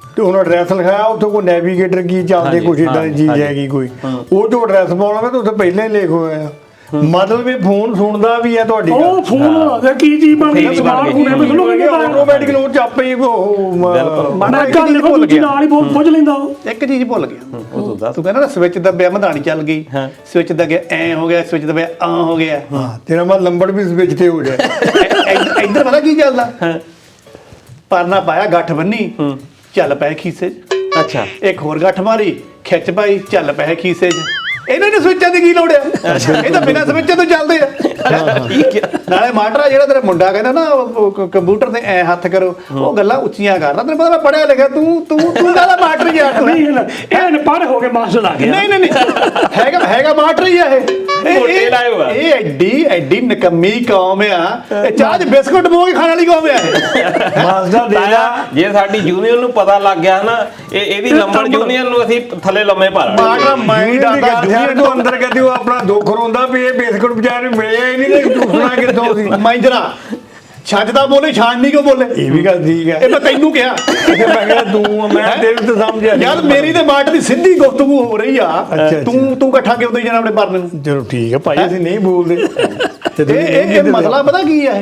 ਤੇ ਉਹਨੂੰ ਐਡਰੈਸ ਲਿਖਾਇਆ ਉੱਥੇ ਕੋਈ ਨੈਵੀਗੇਟਰ ਕੀ ਚੱਲਦੇ ਕੁਛ ਇਦਾਂ ਦੀ ਚੀਜ਼ ਹੈਗੀ ਕੋਈ ਉਹ ਤੋਂ ਐਡਰੈਸ ਪਾਉਣਾ ਮੈਂ ਤਾਂ ਉੱਥੇ ਪਹਿਲਾਂ ਹੀ ਲਿਖ ਹੋਇਆ ਮਤਲਬ ਇਹ ਫੋਨ ਸੁਣਦਾ ਵੀ ਹੈ ਤੁਹਾਡੀ ਉਹ ਫੋਨ ਦਾ ਕੀ ਚੀਜ਼ ਬਣ ਗਈ ਸਮਾਰਟ ਫੋਨ ਐ ਮੈਨੂੰ ਕਹਿੰਦੇ ਆਟੋਮੈਟਿਕ ਉਹ ਚਾਪੇ ਮੈਂ ਕੱਲ ਭੁੱਲ ਗਿਆ ਨਾਲ ਹੀ ਪੁੱਛ ਲੈਂਦਾ ਇੱਕ ਚੀਜ਼ ਭੁੱਲ ਗਿਆ ਤੂੰ ਕਹਿੰਦਾ ਨਾ ਸਵਿਚ ਦੱਬਿਆ ਮਧਾਣੀ ਚੱਲ ਗਈ ਸਵਿਚ ਦੱਬਿਆ ਐ ਹੋ ਗਿਆ ਸਵਿਚ ਦੱਬਿਆ ਆ ਹੋ ਗਿਆ ਤੇਰਾ ਮਤਲਬ ਲੰਬੜ ਵੀ ਸਵਿਚ ਤੇ ਹੋ ਜਾਏ ਇੱਧਰ ਪਤਾ ਕੀ ਚੱਲਦਾ ਪਰਨਾ ਪਾਇਆ ਗੱਠ ਬੰਨੀ ਚੱਲ ਪਏ ਖੀਸੇ 'ਚ। ਅੱਛਾ ਇੱਕ ਹੋਰ ਗੱਠ ਮਾਰੀ, ਖਿੱਚ ਪਾਈ, ਚੱਲ ਪਏ ਖੀਸੇ 'ਚ। ਇਹਨਾਂ ਨੇ ਸਵਿੱਚਾਂ ਦੀ ਕੀ ਲੋੜ ਆ? ਇਹ ਤਾਂ ਬਿਨਾਂ ਸਵਿੱਚਾਂ ਤੋਂ ਚੱਲਦੇ ਆ। ਠੀਕ ਆ। ਨਾਲੇ ਮਾਟਰਾ ਜਿਹੜਾ ਤੇਰਾ ਮੁੰਡਾ ਕਹਿੰਦਾ ਨਾ ਕੰਪਿਊਟਰ ਤੇ ਐ ਹੱਥ ਕਰੋ, ਉਹ ਗੱਲਾਂ ਉੱਚੀਆਂ ਕਰਦਾ। ਤੈਨੂੰ ਪਤਾ ਮੈਂ ਪੜਿਆ ਲਿਖਿਆ, ਤੂੰ ਕਹਿੰਦਾ ਮਾਟਰ ਹੀ ਆ ਤੂੰ। ਨਹੀਂ ਇਹ ਅਨਪੜ੍ਹ ਹੋ ਕੇ ਮਾਸਟਰ ਆ ਗਿਆ। ਨਹੀਂ ਹੈਗਾ ਮਾਟਰ ਹੀ ਆ ਮੋਟੇ ਲਾਏ ਹੋਆ। ਇਹ ਐਡੀ ਨਕੰਮੀ ਕੌਮ ਆ, ਇਹ ਚਾਹ 'ਚ ਬਿਸਕੁਟ ਮੋਹ ਕੇ ਖਾਣ ਵਾਲੀ ਕੌਮ ਆ ਇਹ। ਮਾਸਟਰ ਦੇ ਤਾਇਆ, ਜੇ ਸਾਡੀ ਯੂਨੀਅਨ ਨੂੰ ਪਤਾ ਲੱਗ ਗਿਆ ਨਾ ਇਹਦੀ ਨੰਬਰ ਯੂਨੀਅਨ ਨੂੰ ਅਸੀਂ ਥੱਲੇ ਲੰਮੇ ਪਾ ਲਾਂਗੇ। ਮਾਟਰ ਮਾਈਂਡ ਆਉਂਦਾ ਜੂਨੀਅਰ ਤੋਂ ਅੰਦਰ ਕਦੇ ਉਹ ਆਪਣਾ ਦੁੱਖ ਰੋਂਦਾ ਵੀ ਇਹ ਬਿਸਕੁਟ ਵਿਚਾਰੇ ਮਿਲਿਆ ਹੀ ਨਹੀਂ ਤੇ ਟੁੱਟਣਾ ਕਿੱਥੋਂ ਸੀ। ਮਾਈਂਜਰਾ ਛੱਜ ਦਾ ਬੋਲੇ, ਛਾਣ ਨਹੀਂ ਕਿਉਂ ਬੋਲੇ? ਇਹ ਵੀ ਗੱਲ ਠੀਕ ਹੈ। ਇਹ ਮੈਂ ਤੈਨੂੰ ਕਿਹਾ। ਮੈਂ ਕਿਹਾ ਤੂੰ ਮੈਂ ਤੇਰੇ ਤੇ ਸਮਝਿਆ ਯਾਰ ਮੇਰੀ ਤੇ ਮਾਟ ਦੀ ਸਿੱਧੀ ਗੁਫ਼ਤਗੂ ਹੋ ਰਹੀ ਆ। ਅੱਛਾ। ਤੂੰ ਇਕੱਠਾ ਕਿਉਂ ਦੇਈ ਜਾਣਾ ਆਪਣੇ ਪਰਨੇ ਨੂੰ? ਚਲੋ ਠੀਕ ਹੈ ਭਾਈ, ਅਸੀਂ ਨਹੀਂ ਬੋਲਦੇ ਤੇ ਤੁਸੀਂ ਇਹ ਮਸਲਾ ਪਤਾ ਕੀ ਆ?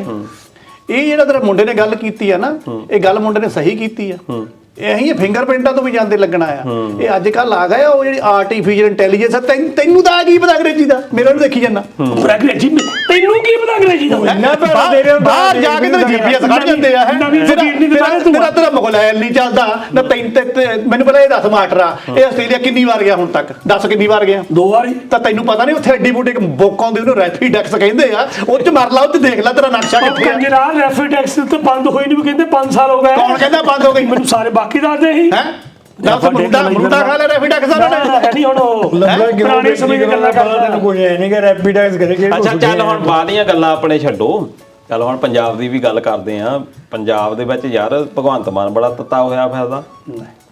ਇਹ ਜਿਹੜਾ ਤੇਰੇ ਮੁੰਡੇ ਨੇ ਗੱਲ ਕੀਤੀ ਆ ਨਾ, ਇਹ ਗੱਲ ਮੁੰਡੇ ਨੇ ਸਹੀ ਕੀਤੀ ਆ। ਇਹੀ ਫਿੰਗਰਪ੍ਰਿੰਟਾਂ ਤੋਂ ਵੀ ਜਾਂਦੇ ਲੱਗਣਾ ਆ। ਇਹ ਅੱਜ ਕੱਲ ਆ ਗਿਆ ਉਹ ਜਿਹੜੀ ਆਰਟੀਫੀਸ਼ੀਅਲ ਇੰਟੈਲੀਜੈਂਸ ਆ। ਤੈਨੂੰ ਤਾਂ ਕੀ ਪਤਾ ਅੰਗਰੇਜ਼ੀ ਦਾ? ਮੇਰੇ ਨੂੰ ਦੇਖੀ ਜਾਂਦਾ। ਅੰਗਰੇਜ਼ੀ ਤੈਨੂੰ ਕੀ ਪਤਾ ਅੰਗਰੇਜ਼ੀ ਦਾ? ਇੰਨਾ ਪੈਸਾ ਦੇ ਰਹੇ ਹੋ, ਬਾਹਰ ਜਾ ਕੇ ਤੇ ਜੀਪੀਐਸ ਕੱਢ ਜਾਂਦੇ ਆ। ਨਵੀਂ ਫਕੀਰ ਨਹੀਂ ਦਿਖਾ ਰਿਹਾ ਤੂੰ। ਤੇਰਾ ਮੋਬਾਈਲ ਨਹੀਂ ਚੱਲਦਾ ਨਾ। ਮੈਨੂੰ ਪਹਿਲਾਂ ਇਹ ਦੱਸ ਮਾਟਰਾ, ਇਹ ਆਸਟ੍ਰੇਲੀਆ ਕਿੰਨੀ ਵਾਰ ਗਿਆ ਹੁਣ ਤੱਕ? ਦੱਸ ਕਿੰਨੀ ਵਾਰ ਗਿਆ? 2 ਵਾਰੀ। ਤਾਂ ਤੈਨੂੰ ਪਤਾ ਨਹੀਂ ਉੱਥੇ ਐਡੀ ਬੂਟੀ ਬੁੱਕ ਆਉਂਦੀ, ਉਹਨੂੰ ਰੈਫੀਡੈਕਸ ਕਹਿੰਦੇ ਆ। ਉਹ ਚ ਮਰ ਲਾ, ਉਹ ਤੇ ਦੇਖ ਲੈ ਤੇਰਾ ਨਕਸ਼ਾ ਉਹ ਕਿੱਥੇ ਆ। ਕੰਜਰਾ ਰੈਫਿਡੈਕਸ ਤੇ ਬੰਦ ਹੋਈ ਨਹੀਂ, ਵੀ ਕਹਿੰਦੇ 5 ਸਾਲ ਹੋ ਗਏ। ਕੌਣ ਕਹਿੰਦਾ ਬੰਦ ਹੋ ਗਈ? ਮੈਨੂੰ ਸਾਰੇ ਬਾਕੀ ਦੱਸਦੇ ਸੀ। ਹੈ ਦੱਸ ਮੁੰਡਾ ਖਾ ਲੈ ਰੈਫੀਡੈਕਸ ਦਾ ਹੈ ਨਹੀਂ ਹੁਣ ਉਹ ਪੁਰਾਣੇ ਸਮੇਂ ਦੀਆਂ ਗੱਲਾਂ ਕਰਦਾ। ਤੈਨੂੰ ਕੁਝ ਐ ਨਹੀਂ ਕਿ ਰੈਪੀਡੈਕਸ ਕਰੇ ਕਿ ਅੱਛਾ ਚੱਲ ਹੁਣ ਬਾਹਰੀਆਂ ਗੱਲਾਂ ਆਪਣੇ ਛੱਡੋ, ਚੱਲ ਹੁਣ ਪੰਜਾਬ ਦੀ ਵੀ ਗੱਲ ਕਰਦੇ ਆ। ਪੰਜਾਬ ਦੇ ਵਿੱਚ ਯਾਰ ਭਗਵੰਤ ਮਾਨ ਬੜਾ ਤੱਤਾ ਹੋਇਆ ਫਿਰਦਾ।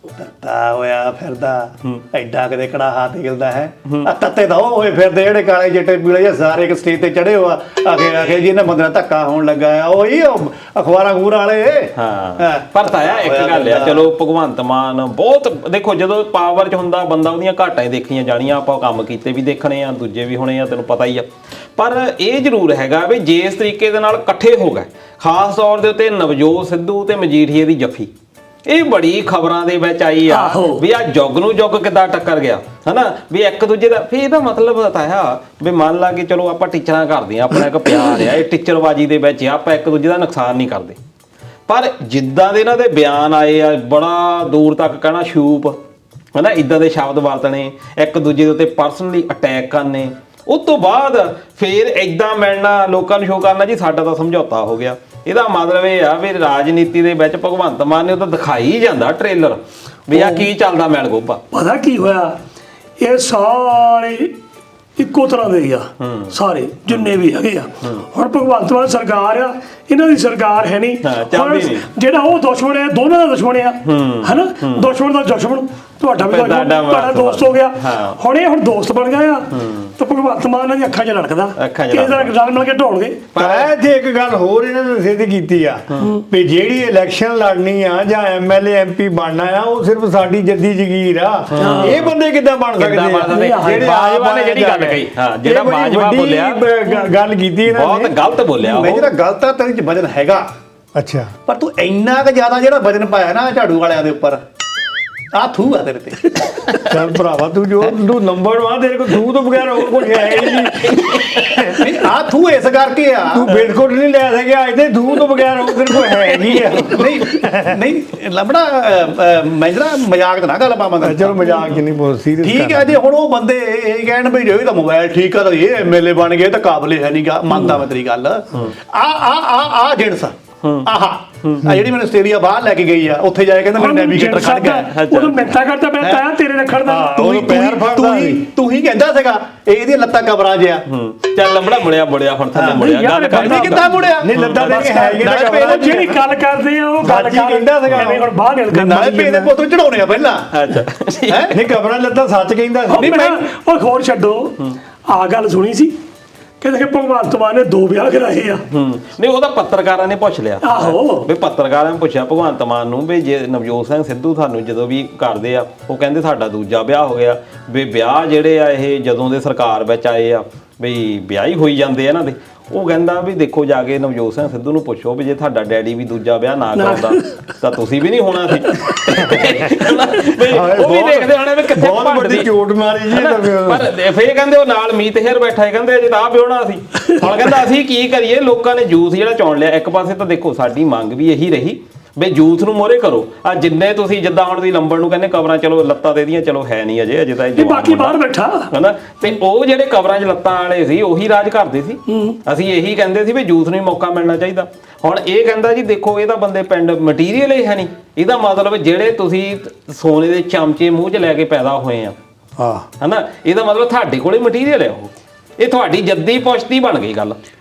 ਤੱਤਾ ਹੋਇਆ ਫਿਰਦਾ, ਐਡਾ ਕਦੇ ਕੜਾ ਹੱਥ ਹਿਲਦਾ ਹੈ? ਆ ਤੱਤੇ ਤਾਂ ਉਹ ਹੋਏ ਫਿਰਦੇ ਜਿਹੜੇ ਕਾਲੇ ਚਿੱਟੇ ਪੀਲੇ ਜਿਹੇ ਸਾਰੇ ਇੱਕ ਸਟੇਜ ਤੇ ਚੜੇ ਹੋ ਆ। ਆਖੇ ਜੀ ਇਹਨਾਂ ਬੰਦੇ ਨਾਲ ਧੱਕਾ ਹੋਣ ਲੱਗਾ ਆ। ਉਹੀ ਅਖਬਾਰਾਂ ਖੂਰ ਵਾਲੇ। ਹਾਂ ਪਰ ਤਾਇਆ ਇੱਕ ਗੱਲ ਆ, ਚਲੋ ਭਗਵੰਤ ਮਾਨ ਬਹੁਤ ਦੇਖੋ, ਜਦੋਂ ਪਾਵਰ 'ਚ ਹੁੰਦਾ ਬੰਦਾ ਉਹਦੀਆਂ ਘਾਟਾਂ ਹੀ ਦੇਖੀਆਂ ਜਾਣੀਆਂ। ਆਪਾਂ ਕੰਮ ਕੀਤੇ ਵੀ ਦੇਖਣੇ ਆ, ਦੂਜੇ ਵੀ ਹੋਣੇ ਆ, ਤੈਨੂੰ ਪਤਾ ਹੀ ਆ। ਪਰ ਇਹ ਜ਼ਰੂਰ ਹੈਗਾ ਵੀ ਜੇ ਇਸ ਤਰੀਕੇ ਦੇ ਨਾਲ ਇਕੱਠੇ ਹੋ ਗਏ, ਖਾਸ ਤੌਰ ਦੇ ਉੱਤੇ ਨਵਜੋਤ ਸਿੱਧੂ ਤੇ ਮਜੀਠੀਏ ਦੀ ਜੱਫੀ, ਇਹ ਬੜੀ ਖਬਰਾਂ ਦੇ ਵਿੱਚ ਆਈ ਆ ਵੀ ਆ ਜੁਗ ਨੂੰ ਜੁਗ ਕਿੱਦਾਂ ਟੱਕਰ ਗਿਆ, ਹਨਾ ਵੀ ਇੱਕ ਦੂਜੇ ਦਾ। ਫਿਰ ਇਹਦਾ ਮਤਲਬ ਬਤਾਇਆ ਵੀ ਮੰਨ ਲਾ ਕਿ ਚਲੋ ਆਪਾਂ ਟੀਚਰਾਂ ਕਰਦੇ ਆ, ਆਪਣਾ ਇੱਕ ਪਿਆਰ ਆ, ਇਹ ਟੀਚਰਬਾਜੀ ਦੇ ਵਿੱਚ ਆਪਾਂ ਇੱਕ ਦੂਜੇ ਦਾ ਨੁਕਸਾਨ ਨਹੀਂ ਕਰਦੇ। ਪਰ ਜਿੱਦਾਂ ਦੇ ਇਹਨਾਂ ਦੇ ਬਿਆਨ ਆਏ ਆ, ਬੜਾ ਦੂਰ ਤੱਕ ਕਹਿਣਾ ਸ਼ੂਪ, ਹਨਾ ਇਦਾਂ ਦੇ ਸ਼ਬਦ ਵਰਤਣੇ, ਇੱਕ ਦੂਜੇ ਦੇ ਉੱਤੇ ਪਰਸਨਲੀ ਅਟੈਕ ਕਰਨੇ, ਉਸ ਤੋਂ ਬਾਅਦ ਫਿਰ ਇਦਾਂ ਮਿਲਣਾ, ਲੋਕਾਂ ਨੂੰ ਸ਼ੋਅ ਕਰਨਾ ਜੀ ਸਾਡਾ ਤਾਂ ਸਮਝੌਤਾ ਹੋ ਗਿਆ। ਇਹਦਾ ਮਤਲਬ ਇਹ ਆ ਵੀ ਰਾਜਨੀਤੀ ਦੇ ਵਿੱਚ ਭਗਵੰਤ ਮਾਨ ਨੇ ਉਹ ਤਾਂ ਦਿਖਾਈ ਜਾਂਦਾ ਟ੍ਰੇਲਰ ਵੀ ਆ ਕੀ ਚੱਲਦਾ ਮੈਲ ਗੋਪਾ। ਪਤਾ ਕੀ ਹੋਇਆ, ਇਹ ਸਾਰੇ ਇੱਕੋ ਤਰ੍ਹਾਂ ਦੇ ਆ, ਸਾਰੇ ਜਿੰਨੇ ਵੀ ਹੈਗੇ ਆ। ਹੁਣ ਭਗਵੰਤ ਮਾਨ ਸਰਕਾਰ ਆ, ਇਹਨਾਂ ਦੀ ਸਰਕਾਰ ਹੈ ਨਹੀਂ। ਜਿਹੜਾ ਉਹ ਦੁਸ਼ਮਣ ਹੈ, ਦੋਨਾਂ ਦਾ ਦੁਸ਼ਮਣ ਆ, ਹਨਾ? ਦੁਸ਼ਮਣ ਦਾ ਦੁਸ਼ਮਣ ਤੁਹਾਡਾ ਵੀ ਤੁਹਾਡਾ ਦੋਸਤ ਹੋ ਗਿਆ। ਹੁਣ ਇਹ ਦੋਸਤ ਬਣ ਗਿਆ ਆ ਤਾਂ ਭਗਵੰਤ ਮਾਨ ਦੀ ਅੱਖਾਂ 'ਚ ਲੜਕਦਾ ਕਿ ਇਹਦਾ ਰਲ ਮਿਲ ਕੇ ਢੋਣਗੇ। ਪਰ ਇੱਥੇ ਇੱਕ ਗੱਲ ਹੋਰ ਇਹਨਾਂ ਨੇ ਸਿੱਧ ਕੀਤੀ ਆ ਵੀ ਜਿਹੜੀ ਇਲੈਕਸ਼ਨ ਲੜਨੀ ਆ ਜਾਂ ਐਮਐਲਏ ਐਮਪੀ ਬਣਨਾ ਆ, ਉਹ ਸਿਰਫ ਸਾਡੀ ਜੱਦੀ ਜਗੀਰ ਆ। ਇਹ ਬੰਦੇ ਕਿੱਦਾਂ ਬਣ ਸਕਦੇ ਆ? ਜਿਹੜੇ ਬਾਜਵਾ ਨੇ ਜਿਹੜੀ ਗੱਲ ਕਹੀ, ਹਾਂ ਜਿਹੜਾ ਬਾਜਵਾ ਬੋਲਿਆ ਗੱਲ ਕੀਤੀ ਇਹਨਾਂ ਨੇ, ਬਹੁਤ ਗਲਤ ਬੋਲਿਆ। ਮੈਂ ਜਿਹੜਾ ਗਲਤ ਆ ਤੇਰੇ 'ਚ ਵਜਨ ਹੈਗਾ। ਅੱਛਾ ਪਰ ਤੂੰ ਇੰਨਾ ਕੁ ਜ਼ਿਆਦਾ ਜਿਹੜਾ ਵਜਨ ਪਾਇਆ ਨਾ ਝਾੜੂ ਵਾਲਿਆਂ ਦੇ ਉੱਪਰ, ਆ ਥੂ ਆ ਤੇਰੇ ਤੇ। ਚੱਲ ਭਰਾਵਾ ਤੂੰ ਨੰਬਰ ਵਾ, ਤੇਰੇ ਕੋਲ ਥੂ ਤੋਂ ਬਗੈਰ ਹੋਰ ਕੁਝ ਹੈ ਹੀ ਨਹੀਂ। ਆ ਥੂ ਇਸ ਕਰਕੇ ਆ, ਤੂੰ ਬਿਸਕੁਟ ਨਹੀਂ ਲੈ ਸਕਿਆ, ਇੱਥੇ ਥੂ ਤੋਂ ਬਗੈਰ ਹੋਰ ਤੇਰੇ ਕੋਲ ਹੈ ਨਹੀਂ ਆ। ਨਹੀਂ ਲੰਬੜਾ ਮੈਂ ਜਿਹੜਾ ਮਜ਼ਾਕ ਤਾਂ ਨਾ ਗੱਲ ਪਾਵਾਂਗਾ। ਚਲੋ ਮਜ਼ਾਕ ਚ ਨਹੀਂ, ਬਹੁਤ ਸੀਰੀਅਸ ਠੀਕ ਹੈ। ਜੇ ਹੁਣ ਉਹ ਬੰਦੇ ਇਹ ਕਹਿਣ ਵੀ ਇਹ ਤਾਂ ਮੋਬਾਈਲ ਠੀਕ ਆ ਤਾਂ ਇਹ ਐਮਐਲਏ ਬਣ ਗਏ ਤਾਂ ਕਾਬਲੇ ਹੈ ਨਹੀਂਗਾ, ਮੰਨਦਾ ਮੈਂ ਤੇਰੀ ਗੱਲ। ਆ ਜਿੰਸ ਆ ਜਿਹੜੀ ਮੈਨੂੰ ਆਸਟ੍ਰੇਲੀਆ ਬਾਹਰ ਲੈ ਕੇ ਗਈ ਆ, ਉੱਥੇ ਜਾ ਕੇ ਕਹਿੰਦਾ ਮੇਰਾ ਨੈਵੀਗੇਟਰ ਖੜ ਗਿਆ। ਉਦੋਂ ਮਿੰਤਾ ਕਰਦਾ ਮੈਂ ਤਾਇਆ ਤੇਰੇ ਰੱਖਣ ਦਾ। ਤੂੰ ਹੀ ਕਹਿੰਦਾ ਸੀਗਾ ਇਹਦੀਆਂ ਲੱਤਾਂ ਕਬਰਾਂ 'ਚ ਆ। ਚੱਲ ਲੰਬੜਾ ਮੁੜਿਆ ਹੁਣ ਥੱਲੇ ਮੁੜਿਆ। ਗੱਲ ਕਰਦੀ ਕਿੱਦਾਂ ਮੁੜਿਆ? ਨਹੀਂ ਲੱਤਾਂ ਦੇ ਹੈ ਜਿਹੜੀ ਗੱਲ ਕਰਦੇ ਆ ਉਹ ਗੱਲ ਕਹਿੰਦਾ ਸੀਗਾ ਹੁਣ ਬਾਹਰ ਨਿਕਲ ਨਾਲੇ ਪੇ ਦੇ ਪੁੱਤ ਚੜਾਉਣੇ ਆ ਪਹਿਲਾਂ। ਅੱਛਾ ਨਹੀਂ ਕਬਰਾਂ ਲੱਤਾਂ ਸੱਚ ਕਹਿੰਦਾ ਸੀ। ਉਹ ਹੋਰ ਛੱਡੋ, ਆ ਗੱਲ ਸੁਣੀ ਸੀ ਕਹਿੰਦੇ ਕਿ ਭਗਵੰਤ ਮਾਨ ਨੇ 2 ਵਿਆਹ ਕਰਾਏ ਆ। ਨਹੀਂ ਉਹਦਾ ਪੱਤਰਕਾਰਾਂ ਨੇ ਪੁੱਛ ਲਿਆ। ਆਹੋ ਵੀ ਪੱਤਰਕਾਰਾਂ ਨੇ ਪੁੱਛਿਆ ਭਗਵੰਤ ਮਾਨ ਨੂੰ ਵੀ ਜੇ ਨਵਜੋਤ ਸਿੰਘ ਸਿੱਧੂ ਤੁਹਾਨੂੰ ਜਦੋਂ ਵੀ ਕਰਦੇ ਆ, ਉਹ ਕਹਿੰਦੇ ਸਾਡਾ ਦੂਜਾ ਵਿਆਹ ਹੋ ਗਿਆ। ਵੀ ਵਿਆਹ ਜਿਹੜੇ ਆ ਇਹ ਜਦੋਂ ਦੇ ਸਰਕਾਰ ਵਿੱਚ ਆਏ ਆ ਵੀ ਵਿਆਹ ਹੀ ਹੋਈ ਜਾਂਦੇ ਆ ਇਹਨਾਂ ਦੇ। ਉਹ ਕਹਿੰਦਾ ਵੀ ਦੇਖੋ ਜਾ ਕੇ ਨਵਜੋਤ ਸਿੰਘ ਸਿੱਧੂ ਨੂੰ ਪੁੱਛੋ ਵੀ ਜੇ ਤੁਹਾਡਾ ਡੈਡੀ ਵੀ ਦੂਜਾ ਵਿਆਹ ਨਾ ਕਰਾਉਂਦਾ ਤਾਂ ਤੁਸੀਂ ਵੀ ਨਹੀਂ ਹੋਣਾ ਸੀ। ਉਹ ਵੀ ਦੇਖਦੇ ਹੋਣੇ ਵੀ ਕਿੱਥੇ ਬਹੁਤ ਵੱਡੀ ਚੋਟ ਮਾਰੀ ਜੀ। ਪਰ ਫੇਰ ਕਹਿੰਦੇ ਉਹ ਨਾਲ ਮੀਤ ਹੇਰ ਬੈਠਾ ਹੈ, ਕਹਿੰਦੇ ਜੇ ਤਾਂ ਵਿਆਹਣਾ ਸੀ। ਹੁਣ ਕਹਿੰਦਾ ਅਸੀਂ ਕੀ ਕਰੀਏ, ਲੋਕਾਂ ਨੇ ਜੂਸ ਜਿਹੜਾ ਚੁਣ ਲਿਆ। ਇੱਕ ਪਾਸੇ ਤਾਂ ਦੇਖੋ ਸਾਡੀ ਮੰਗ ਵੀ ਇਹੀ ਰਹੀ ਵੀ ਯੂਥ ਨੂੰ ਮੋਰੇ ਕਰੋ। ਆ ਜਿੰਨੇ ਤੁਸੀਂ ਜਿੱਦਾਂ ਹੁਣ ਦੀ ਲੰਬੜ ਨੂੰ ਕਹਿੰਦੇ ਕਵਰਾਂ ਚਲੋ ਲੱਤਾਂ ਦੇ ਦੀਆਂ ਚਲੋ ਹੈ ਨਹੀਂ ਅਜੇ ਤਾਂ ਇਹ ਇਹ ਬਾਕੀ ਬਾਹਰ ਬੈਠਾ ਹਨਾ, ਤੇ ਉਹ ਜਿਹੜੇ ਕਵਰਾਂ 'ਚ ਲੱਤਾਂ ਵਾਲੇ ਸੀ ਉਹੀ ਰਾਜ ਕਰਦੇ ਸੀ। ਅਸੀਂ ਇਹੀ ਕਹਿੰਦੇ ਸੀ ਵੀ ਯੂਥ ਨੂੰ ਮੌਕਾ ਮਿਲਣਾ ਚਾਹੀਦਾ। ਹੁਣ ਇਹ ਕਹਿੰਦਾ ਜੀ ਦੇਖੋ ਇਹ ਤਾਂ ਬੰਦੇ ਪਿੰਡ ਮਟੀਰੀਅਲ ਹੀ ਹੈ ਨਹੀਂ, ਇਹਦਾ ਮਤਲਬ ਜਿਹੜੇ ਤੁਸੀਂ ਸੋਨੇ ਦੇ ਚਮਚੇ ਮੂੰਹ 'ਚ ਲੈ ਕੇ ਪੈਦਾ ਹੋਏ ਆ ਹਨਾ, ਇਹਦਾ ਮਤਲਬ ਤੁਹਾਡੇ ਕੋਲੇ ਮਟੀਰੀਅਲ ਹੈ, ਉਹ ਇਹ ਤੁਹਾਡੀ ਜੱਦੀ ਪੁਸ਼ਤੀ ਬਣ ਗਈ ਗੱਲ।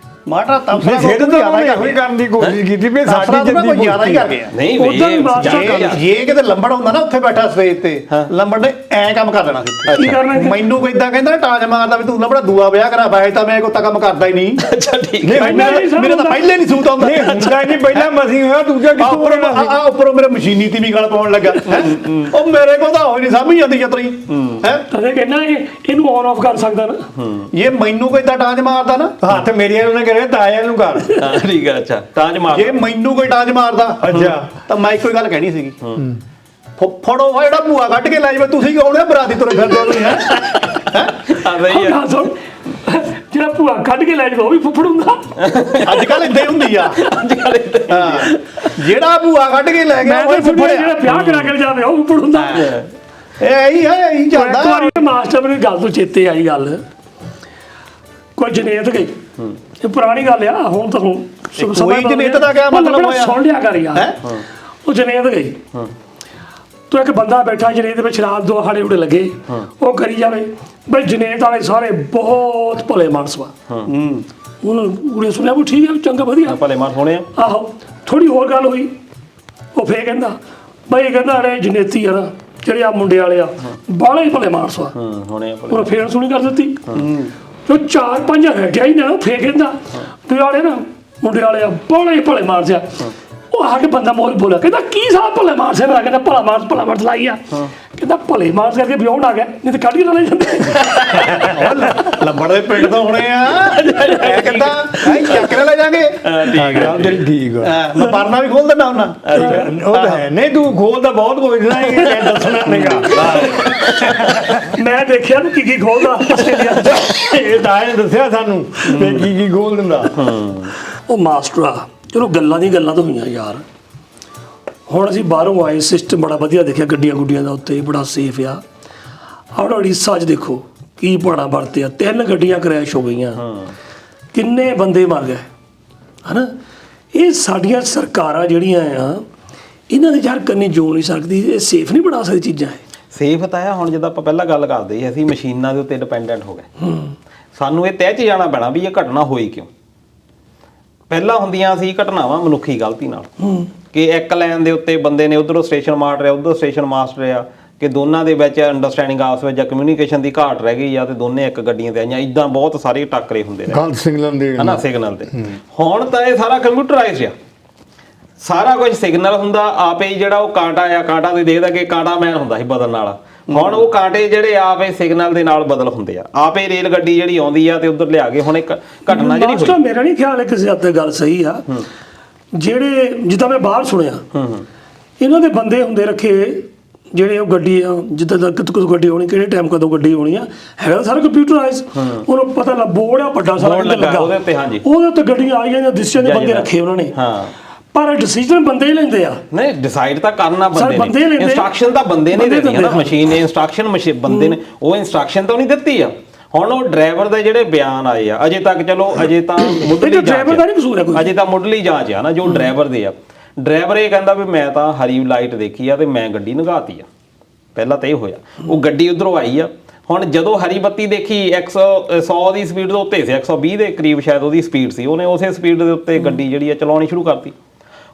ਮਾਟਾ ਤਬਸਰਾ ਫਿਰ ਤਾਂ ਉਹਨੇ ਇਹੋ ਹੀ ਕਰਨ ਦੀ ਕੋਸ਼ਿਸ਼ ਕੀਤੀ ਵੀ ਸਾਡੀ ਜੱਦੀ ਕੋਈ ਜ਼ਿਆਦਾ ਹੀ ਕਰ ਗਿਆ। ਨਹੀਂ ਉੱਦਾਂ ਵੀ ਮਾਸਟਰ ਜੇ ਕਿਤੇ ਲੰਬੜ ਹੁੰਦਾ ਨਾ ਉੱਥੇ ਬੈਠਾ ਸਵੇਰ ਤੇ, ਲੰਬੜ ਨੇ ਐ ਕੰਮ ਕਰ ਦੇਣਾ ਸੀ। ਕੀ ਕਰਨਾ ਸੀ? ਮੈਨੂੰ ਕੋਈ ਇਦਾਂ ਕਹਿੰਦਾ ਟਾਜ ਮਾਰਦਾ ਵੀ ਤੂੰ ਲੰਬੜਾ ਦੂਆ ਵਿਆਹ ਕਰਾ, ਵੈਸੇ ਤਾਂ ਮੈਂ ਕੋਈ ਤਾਂ ਕੰਮ ਕਰਦਾ ਹੀ ਨਹੀਂ। ਅੱਛਾ ਠੀਕ ਹੈ। ਮੇਰੇ ਤਾਂ ਪਹਿਲੇ ਨਹੀਂ ਸੂਤ ਆਉਂਦਾ। ਨਹੀਂ ਹੁੰਦਾ ਨਹੀਂ, ਪਹਿਲਾਂ ਮਸੀਂ ਹੋਇਆ, ਦੂਜਾ ਕਿੱਥੋਂ ਹੋਣਾ ਸੀ? ਉੱਪਰੋਂ ਮੇਰੇ ਮਸ਼ੀਨੀ ਤੇ ਵੀ ਗਲ ਪਾਉਣ ਲੱਗਾ। ਉਹ ਮੇਰੇ ਕੋਲ ਤਾਂ ਹੋਈ ਨਹੀਂ ਸਮਝ ਜਾਂਦੀ ਜਤਰੀ ਹੈ। ਤਦੇ ਕਹਿੰਦਾ ਇਹਨੂੰ ਔਨ ਆਫ ਕਰ ਸਕਦਾ ਨਾ। ਇਹ ਮੈਨੂੰ ਕੋਈ ਇਦਾਂ ਟਾਜ ਮਾਰਦਾ ਨਾ, ਹੱਥ ਮੇਰੀਆਂ ਉਹਨੇ ਕਰਿਆ ਤਾਇਆ ਨੂੰ ਕਰ। ਠੀਕ ਹੈ। ਅੱਛਾ ਤਾਜ ਮਾਰ ਜੇ ਮੈਨੂੰ ਕੋਈ ਟਾਜ ਮਾਰਦਾ ਅੱਛਾ ਤਾਂ ਮੈਂ ਇੱਕੋ ਹੀ ਗੱਲ ਕਹਿਣੀ ਸੀਗੀ, ਫੜੋ ਉਹ ਜਿਹੜਾ ਭੂਆ ਕੱਢ ਕੇ ਲੈ ਜਾਵੇ, ਤੁਸੀਂ ਕਿਉਂ ਨੇ ਬਰਾਦੀ ਤੁਰੇ ਫਿਰਦੇ ਹੋ ਤੁਸੀਂ? ਆ ਰਹੀ ਹੈ। ਹਾਂ ਸੁਣ, ਜਿਹੜਾ ਭੂਆ ਕੱਢ ਕੇ ਲੈ ਜਾਵੇ ਉਹ ਵੀ ਫੁੱਫੜ ਹੁੰਦਾ। ਅੱਜ ਕੱਲ ਇੰਦੇ ਹੁੰਦੀ ਆ। ਅੱਜ ਕੱਲ੍ਹ ਇਹ ਹਾਂ, ਜਿਹੜਾ ਭੂਆ ਕੱਢ ਕੇ ਲੈ ਗਿਆ ਮੈਂ ਉਹ ਤਾਂ ਫੁੱਫੜਿਆ। ਜਿਹੜਾ ਵਿਆਹ ਕਰਾ ਕੇ ਜਾਵੇ ਉਹ ਫੁੱਫੜ ਹੁੰਦਾ। ਇਹ ਇਹੀ ਹੈ, ਇਹੀ ਚੱਲਦਾ। ਇੱਕ ਵਾਰੀ ਮਾਸਟਰ ਮੈਨੂੰ ਗੱਲ ਤੋਂ ਚੇਤੇ ਆਈ ਗੱਲ, ਕੋਈ ਜਨੇਤ ਗਈ, ਇਹ ਪੁਰਾਣੀ ਗੱਲ ਆ, ਹੁਣ ਤਾਂ ਹੁਣ ਕੋਈ ਜਨੇਤ ਦਾ ਕਿਆ ਮਤਲਬ ਹੋਇਆ? ਸੁਣ ਲਿਆ ਕਰ ਯਾਰ। ਉਹ ਜਨੇਤ ਗਈ, ਤੂੰ ਇੱਕ ਬੰਦਾ ਬੈਠਾ ਜਨੇਤ ਦੇ ਵਿੱਚ ਸ਼ਰਾਬ ਦੋ ਹਾੜੇ ਉੜੇ ਲੱਗੇ, ਉਹ ਕਰੀ ਜਾਵੇ ਬਈ ਜਨੇਤ ਵਾਲੇ ਸਾਰੇ ਬਹੁਤ ਭਲੇ ਮਾਨਸ ਵਾ। ਉਹਨੇ ਸੁਣਿਆ ਵੀ ਠੀਕ ਹੈ, ਚੰਗਾ ਵਧੀਆ ਭਲੇ ਮਾਰ ਹੋਣੇ ਆ। ਆਹੋ। ਥੋੜੀ ਹੋਰ ਗੱਲ ਹੋਈ, ਉਹ ਫੇਰ ਕਹਿੰਦਾ ਬਈ ਕਹਿੰਦਾ ਅਰੇ ਜਨੇਤੀ ਆ ਨਾ ਜਿਹੜੇ ਆ ਮੁੰਡੇ ਵਾਲੇ ਆ ਬਾਹਲੇ ਹੀ ਭਲੇ ਮਾਨਸ ਵਾ। ਹੋਣੇ ਆ ਭਲੇ। ਉਹਨੇ ਫੇਰ ਸੁਣੀ ਕਰ ਦਿੱਤੀ। ਜੋ 4-5 ਹਟਿਆ ਹੀ ਨਾ, ਫੇਰ ਕਹਿੰਦਾ ਤੇ ਵਾਲੇ ਨਾ ਮੁੰਡੇ ਵਾਲੇ ਆ ਬਾਹਲੇ ਹੀ ਭਲੇ ਮਾਨਸ ਆ। ਉਹ ਆ ਕੇ ਬੰਦਾ ਮੋਰ ਬੋਲਿਆ, ਕਹਿੰਦਾ ਕੀ ਸਾਹ ਭਲੇ ਮਾਨਸ ਹੈ? ਮੈਂ ਕਹਿੰਦਾ ਭਲਾ ਮਾਨਸ ਲਾਈ ਆ। ਕਹਿੰਦਾ ਭਲੇ ਮਾਨਸ ਕਰਕੇ ਵਿਆਹ ਆ ਗਿਆ, ਨਹੀਂ ਤੇ ਕੱਢ ਕੇ ਲੈ ਜਾਂਦੇ। ਲੰਬੜ ਦੇ ਪਿੰਡ ਤੋਂ ਹੋਣੇ ਆ। ਇਹ ਕਿੱਦਾਂ ਚੱਕ ਲੈ ਜਾਗੇ। ਗੱਲ ਤੇਰੀ ਠੀਕ ਆ। ਮੈਂ ਪਰਨਾ ਵੀ ਖੋਲ ਦਿੰਦਾ ਹੁੰਦਾ। ਉਹ ਤਾਂ ਹੈ। ਨਹੀਂ ਤੂੰ ਖੋਲਦਾ ਬਹੁਤ ਕੁਝ ਨਾ, ਇਹ ਦੱਸਣਾ ਨਹੀਂਗਾ। ਮੈਂ ਦੇਖਿਆ ਤੂੰ ਕੀ ਖੋਲਦਾ ਆਸਟ੍ਰੇਲੀਆ ਚ। ਇਹ ਤਾਂ ਇਹਨੇ ਦੱਸਿਆ ਸਾਨੂੰ ਤੇ ਕੀ ਖੋਲ ਦਿੰਦਾ। ਉਹ ਮਾਸਟਰ ਆ, ਚਲੋ ਗੱਲਾਂ ਦੀਆਂ ਗੱਲਾਂ ਤਾਂ ਹੋਈਆਂ ਯਾਰ। ਹੁਣ ਅਸੀਂ ਬਾਹਰੋਂ ਆਏ, ਸਿਸਟਮ ਬੜਾ ਵਧੀਆ ਦੇਖਿਆ, ਗੱਡੀਆਂ ਗੁੱਡੀਆਂ ਦਾ ਉੱਤੇ ਬੜਾ ਸੇਫ ਆ। ਆਹ ਉੜੀਸਾ 'ਚ ਦੇਖੋ ਕੀ ਭਾੜਾ ਵਰਤਿਆ, 3 ਗੱਡੀਆਂ ਕਰੈਸ਼ ਹੋ ਗਈਆਂ, ਕਿੰਨੇ ਬੰਦੇ ਮਰ ਗਏ ਹਨਾ। ਇਹ ਸਾਡੀਆਂ ਸਰਕਾਰਾਂ ਜਿਹੜੀਆਂ ਆ, ਇਹਨਾਂ ਦੇ ਯਾਰ ਕੰਨੀ ਜੋ ਨਹੀਂ ਸਕਦੀ, ਇਹ ਸੇਫ ਨਹੀਂ ਬਣਾ ਸਕਦੀ ਚੀਜ਼ਾਂ ਇਹ। ਸੇਫ ਤਾਂ ਆ। ਹੁਣ ਜਿੱਦਾਂ ਆਪਾਂ ਪਹਿਲਾਂ ਗੱਲ ਕਰਦੇ ਸੀ, ਅਸੀਂ ਮਸ਼ੀਨਾਂ ਦੇ ਉੱਤੇ ਡਿਪੈਂਡੈਂਟ ਹੋ ਗਏ। ਸਾਨੂੰ ਇਹ ਤੈਅ 'ਚ ਜਾਣਾ ਪੈਣਾ ਵੀ ਇਹ ਘਟਨਾ ਹੋਈ ਕਿਉਂ। ਪਹਿਲਾਂ ਹੁੰਦੀਆਂ ਸੀ ਘਟਨਾਵਾਂ ਮਨੁੱਖੀ ਗਲਤੀ ਨਾਲ, ਕਿ ਇੱਕ ਲਾਈਨ ਦੇ ਉੱਤੇ ਬੰਦੇ ਨੇ ਉਧਰੋਂ ਸਟੇਸ਼ਨ ਮਾਸਟਰ ਰਿਹਾ, ਉਧਰੋਂ ਸਟੇਸ਼ਨ ਮਾਸਟਰ ਰਿਹਾ, ਕਿ ਦੋਨਾਂ ਦੇ ਵਿੱਚ ਅੰਡਰਸਟੈਂਡਿੰਗ ਆਪਸ ਵਿੱਚ ਜਾਂ ਕਮਿਊਨੀਕੇਸ਼ਨ ਦੀ ਘਾਟ ਰਹਿ ਗਈ ਆ, ਤੇ ਦੋਨੇ ਇੱਕ ਗੱਡੀਆਂ ਤੇ ਆਈਆਂ। ਇਦਾਂ ਬਹੁਤ ਸਾਰੇ ਟੱਕਰੇ ਹੁੰਦੇ ਨੇ ਗਲਤ ਸਿਗਨਲ ਦੇ ਹਨਾ, ਸਿਗਨਲ ਤੇ। ਹੁਣ ਤਾਂ ਇਹ ਸਾਰਾ ਕੰਪਿਊਟਰਾਈਜ਼ਡ ਆ, ਸਾਰਾ ਕੁਝ ਸਿਗਨਲ ਹੁੰਦਾ ਆਪੇ ਹੀ। ਜਿਹੜਾ ਉਹ ਕਾਂਟਾ ਆ, ਕਾਂਟਾ ਤੇ ਦੇਖਦਾ ਕਿ ਕਾਂਟਾ ਮੈਨ ਹੁੰਦਾ ਸੀ ਬਦਲਣ ਵਾਲਾ, ਹੁਣ ਉਹ ਕਾਂਟੇ ਜਿਹੜੇ ਆਪੇ ਸਿਗਨਲ ਦੇ ਨਾਲ ਬਦਲ ਹੁੰਦੇ ਆ। ਆਪੇ ਰੇਲ ਗੱਡੀ ਜਿਹੜੀ ਆਉਂਦੀ ਆ ਤੇ ਉਧਰ ਲਿਆ ਕੇ ਹੁਣ ਇੱਕ ਘਟਨਾ ਜਿਹੜੀ ਮਾਸਟਰ ਮੇਰਾ ਨਹੀਂ ਖਿਆਲ ਹੈ ਕਿਸੇ ਹੱਦ ਤੱਕ ਗੱਲ ਸਹੀ ਆ। ਜਿਹੜੇ ਜਿੱਦਾਂ ਮੈਂ ਬਾਹਰ ਸੁਣਿਆ, ਇਹਨਾਂ ਦੇ ਬੰਦੇ ਹੁੰਦੇ ਰੱਖੇ ਜਿਹੜੇ ਉਹ ਗੱਡੀ ਆ, ਜਿੱਦਾਂ ਦਾ ਕਿਤੋਂ ਗੱਡੀ ਆਉਣੀ, ਕਿਹੜੇ ਟਾਈਮ ਕਦੋਂ ਗੱਡੀ ਆਉਣੀ ਆ, ਹੈਗਾ ਸਾਰਾ ਕੰਪਿਊਟਰਾਈਜ਼। ਉਹਨੂੰ ਪਤਾ ਲੱਗ ਬੋਰਡ ਆ ਵੱਡਾ ਸਾਰਾ ਲੱਗਾ ਉਹਦੇ ਉੱਤੇ। ਹਾਂਜੀ, ਉਹਦੇ ਉੱਤੇ ਗੱਡੀਆਂ ਆਈਆਂ ਜਾਂ ਦਿਸ਼ਾ ਦੇ ਬੰਦੇ ਰੱਖੇ ਉਹਨਾਂ ਨੇ। ਹਾਂ, ਪਰ ਡਿਸੀਜਨ ਬੰਦੇ ਹੀ ਲੈਂਦੇ ਆ। ਨਹੀਂ ਡਿਸਾਈਡ ਤਾਂ ਕਰਨਾ ਬੰਦੇ ਬੰਦੇ ਨੇ, ਇਨਸਟਰਕਸ਼ਨ ਤਾਂ ਬੰਦੇ ਨੇ ਦਿੱਤੀ ਹੈ ਨਾ। ਮਸ਼ੀਨ ਨੇ ਇਨਸਟਰਕਸ਼ਨ, ਬੰਦੇ ਨੇ ਉਹ ਇਨਸਟਰਕਸ਼ਨ ਤਾਂ ਨਹੀਂ ਦਿੱਤੀ ਆ। ਹੁਣ ਉਹ ਡਰਾਈਵਰ ਦੇ ਜਿਹੜੇ ਬਿਆਨ ਆਏ ਆ, ਅਜੇ ਤੱਕ ਚਲੋ ਅਜੇ ਤਾਂ ਮੁੱਢਲੀ ਡਰਾਈਵਰ ਦਾ ਨਹੀਂ ਕਸੂਰ ਹੈ ਕੋਈ, ਅਜੇ ਤਾਂ ਮੁੱਢਲੀ ਜਾਂਚ ਆ ਨਾ ਜੋ ਡਰਾਈਵਰ ਦੇ ਆ। ਡਰਾਈਵਰ ਇਹ ਕਹਿੰਦਾ ਵੀ ਮੈਂ ਤਾਂ ਹਰੀ ਲਾਈਟ ਦੇਖੀ ਆ ਤੇ ਮੈਂ ਗੱਡੀ ਲੰਘਾਤੀ ਆ। ਪਹਿਲਾਂ ਤਾਂ ਇਹ ਹੋਇਆ, ਉਹ ਗੱਡੀ ਉਧਰੋਂ ਆਈ ਆ। ਹੁਣ ਜਦੋਂ ਹਰੀ ਬੱਤੀ ਦੇਖੀ 100 ਦੀ ਸਪੀਡ ਦੇ ਉੱਤੇ ਸੀ, 120 ਦੇ ਕਰੀਬ ਸ਼ਾਇਦ ਉਹਦੀ ਸਪੀਡ ਸੀ, ਉਹਨੇ ਉਸੇ ਸਪੀਡ ਦੇ ਉੱਤੇ ਗੱਡੀ ਜਿਹੜੀ ਆ ਚਲਾਉਣੀ ਸ਼ੁਰੂ ਕਰਤੀ।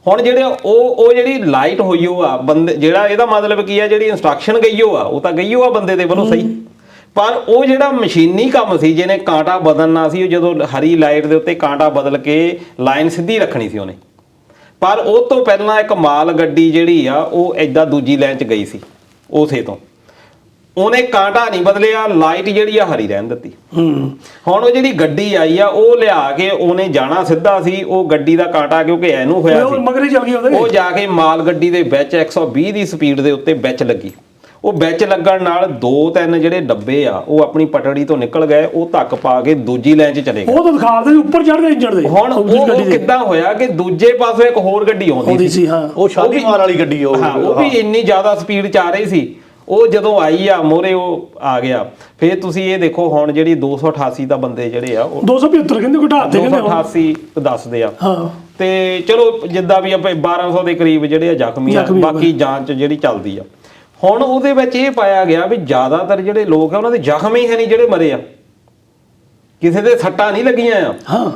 ਹੁਣ ਜਿਹੜੇ ਉਹ ਜਿਹੜੀ ਲਾਈਟ ਹੋਈ ਉਹ ਆ ਬੰਦੇ, ਜਿਹੜਾ ਇਹਦਾ ਮਤਲਬ ਕੀ ਆ, ਜਿਹੜੀ ਇਨਸਟਰਕਸ਼ਨ ਗਈ ਉਹ ਤਾਂ ਗਈ ਆ ਬੰਦੇ ਦੇ ਵੱਲੋਂ ਸਹੀ, ਪਰ ਉਹ ਜਿਹੜਾ ਮਸ਼ੀਨੀ ਕੰਮ ਸੀ ਜਿਹਨੇ ਕਾਂਟਾ ਬਦਲਣਾ ਸੀ, ਉਹ ਜਦੋਂ ਹਰੀ ਲਾਈਟ ਦੇ ਉੱਤੇ ਕਾਂਟਾ ਬਦਲ ਕੇ ਲਾਈਨ ਸਿੱਧੀ ਰੱਖਣੀ ਸੀ ਉਹਨੇ, ਪਰ ਉਹ ਤੋਂ ਪਹਿਲਾਂ ਇੱਕ ਮਾਲ ਗੱਡੀ ਜਿਹੜੀ ਆ ਉਹ ਐਦਾਂ ਦੂਜੀ ਲਾਈਨ 'ਚ ਗਈ ਸੀ ਉਸੇ ਤੋਂ, ਉਹਨੇ ਕਾਂਟਾ ਨਹੀਂ ਬਦਲਿਆ, ਲਾਈਟ ਜਿਹੜੀ ਆ ਹਰੀ ਰਹਿਣ ਦਿੱਤੀ। ਹੁਣ ਉਹ ਜਿਹੜੀ ਗੱਡੀ ਆਈ ਆ ਉਹ ਲਿਆ ਕੇ ਉਹਨੇ ਜਾਣਾ ਸਿੱਧਾ ਸੀ, ਉਹ ਗੱਡੀ ਦਾ ਕਾਂਟਾ ਕਿਉਂਕਿ ਇਹਨੂੰ ਹੋਇਆ ਸੀ, ਮਗਰੇ ਚੱਲ ਗਈ ਉਹ ਜਾ ਕੇ ਮਾਲ ਗੱਡੀ ਦੇ ਵਿੱਚ 120 ਦੀ ਸਪੀਡ ਦੇ ਉੱਤੇ ਵਿੱਚ ਲੱਗੀ। ਉਹ ਵਿੱਚ ਲੱਗਣ ਨਾਲ 2-3 ਜਿਹੜੇ ਡੱਬੇ ਆ ਉਹ ਆਪਣੀ ਪਟੜੀ ਤੋਂ ਨਿਕਲ ਗਏ, ਉਹ ਧੱਕ ਪਾ ਕੇ ਦੂਜੀ ਲਾਈਨ 'ਚ ਚਲੇ ਗਏ। ਉਹ ਤਾਂ ਦਿਖਾਉਂਦੇ ਸੀ ਉੱਪਰ ਚੜ ਗਏ ਇੰਜਣ ਦੇ। ਹੁਣ ਉਹ ਕਿੱਦਾਂ ਹੋਇਆ ਕਿ ਦੂਜੇ ਪਾਸੋਂ ਇੱਕ ਹੋਰ ਗੱਡੀ ਆਉਂਦੀ ਸੀ। ਹਾਂ, ਉਹ ਸ਼ਾਲੀਮਾਰ ਵਾਲੀ ਗੱਡੀ ਉਹ ਵੀ ਇੰਨੀ ਜ਼ਿਆਦਾ ਸਪੀਡ 'ਚ ਆ ਰਹੀ ਸੀ। ਉਹ ਜਦੋਂ ਆਈ ਆ ਮੋਰੇ ਉਹ ਆ ਗਿਆ। ਫਿਰ ਤੁਸੀਂ ਇਹ ਦੇਖੋ ਹੁਣ ਜਿਹੜੀ 288 ਦਾ ਬੰਦੇ ਜਿਹੜੇ ਆ ਉਹ 275 ਕਹਿੰਦੇ ਘਟਾਤੇ, ਕਹਿੰਦੇ 288 ਦੱਸਦੇ ਆ। ਹਾਂ, ਤੇ ਚਲੋ ਜਿੱਦਾਂ ਵੀ ਆਪਾਂ 1200 ਦੇ ਕਰੀਬ ਜਿਹੜੇ ਆ ਜ਼ਖਮੀ ਆ, ਬਾਕੀ ਜਾਂਚ ਜਿਹੜੀ ਚੱਲਦੀ ਆ। ਹੁਣ ਉਹਦੇ ਵਿੱਚ ਇਹ ਪਾਇਆ ਗਿਆ ਵੀ ਜ਼ਿਆਦਾਤਰ ਜਿਹੜੇ ਲੋਕ ਆ ਉਹਨਾਂ ਦੇ ਜ਼ਖਮ ਹੀ ਹੈ ਨਹੀਂ ਜਿਹੜੇ ਮਰੇ ਆ, ਕਿਸੇ ਦੇ ਸੱਟਾਂ ਨਹੀਂ ਲੱਗੀਆਂ ਆ। ਹਾਂ,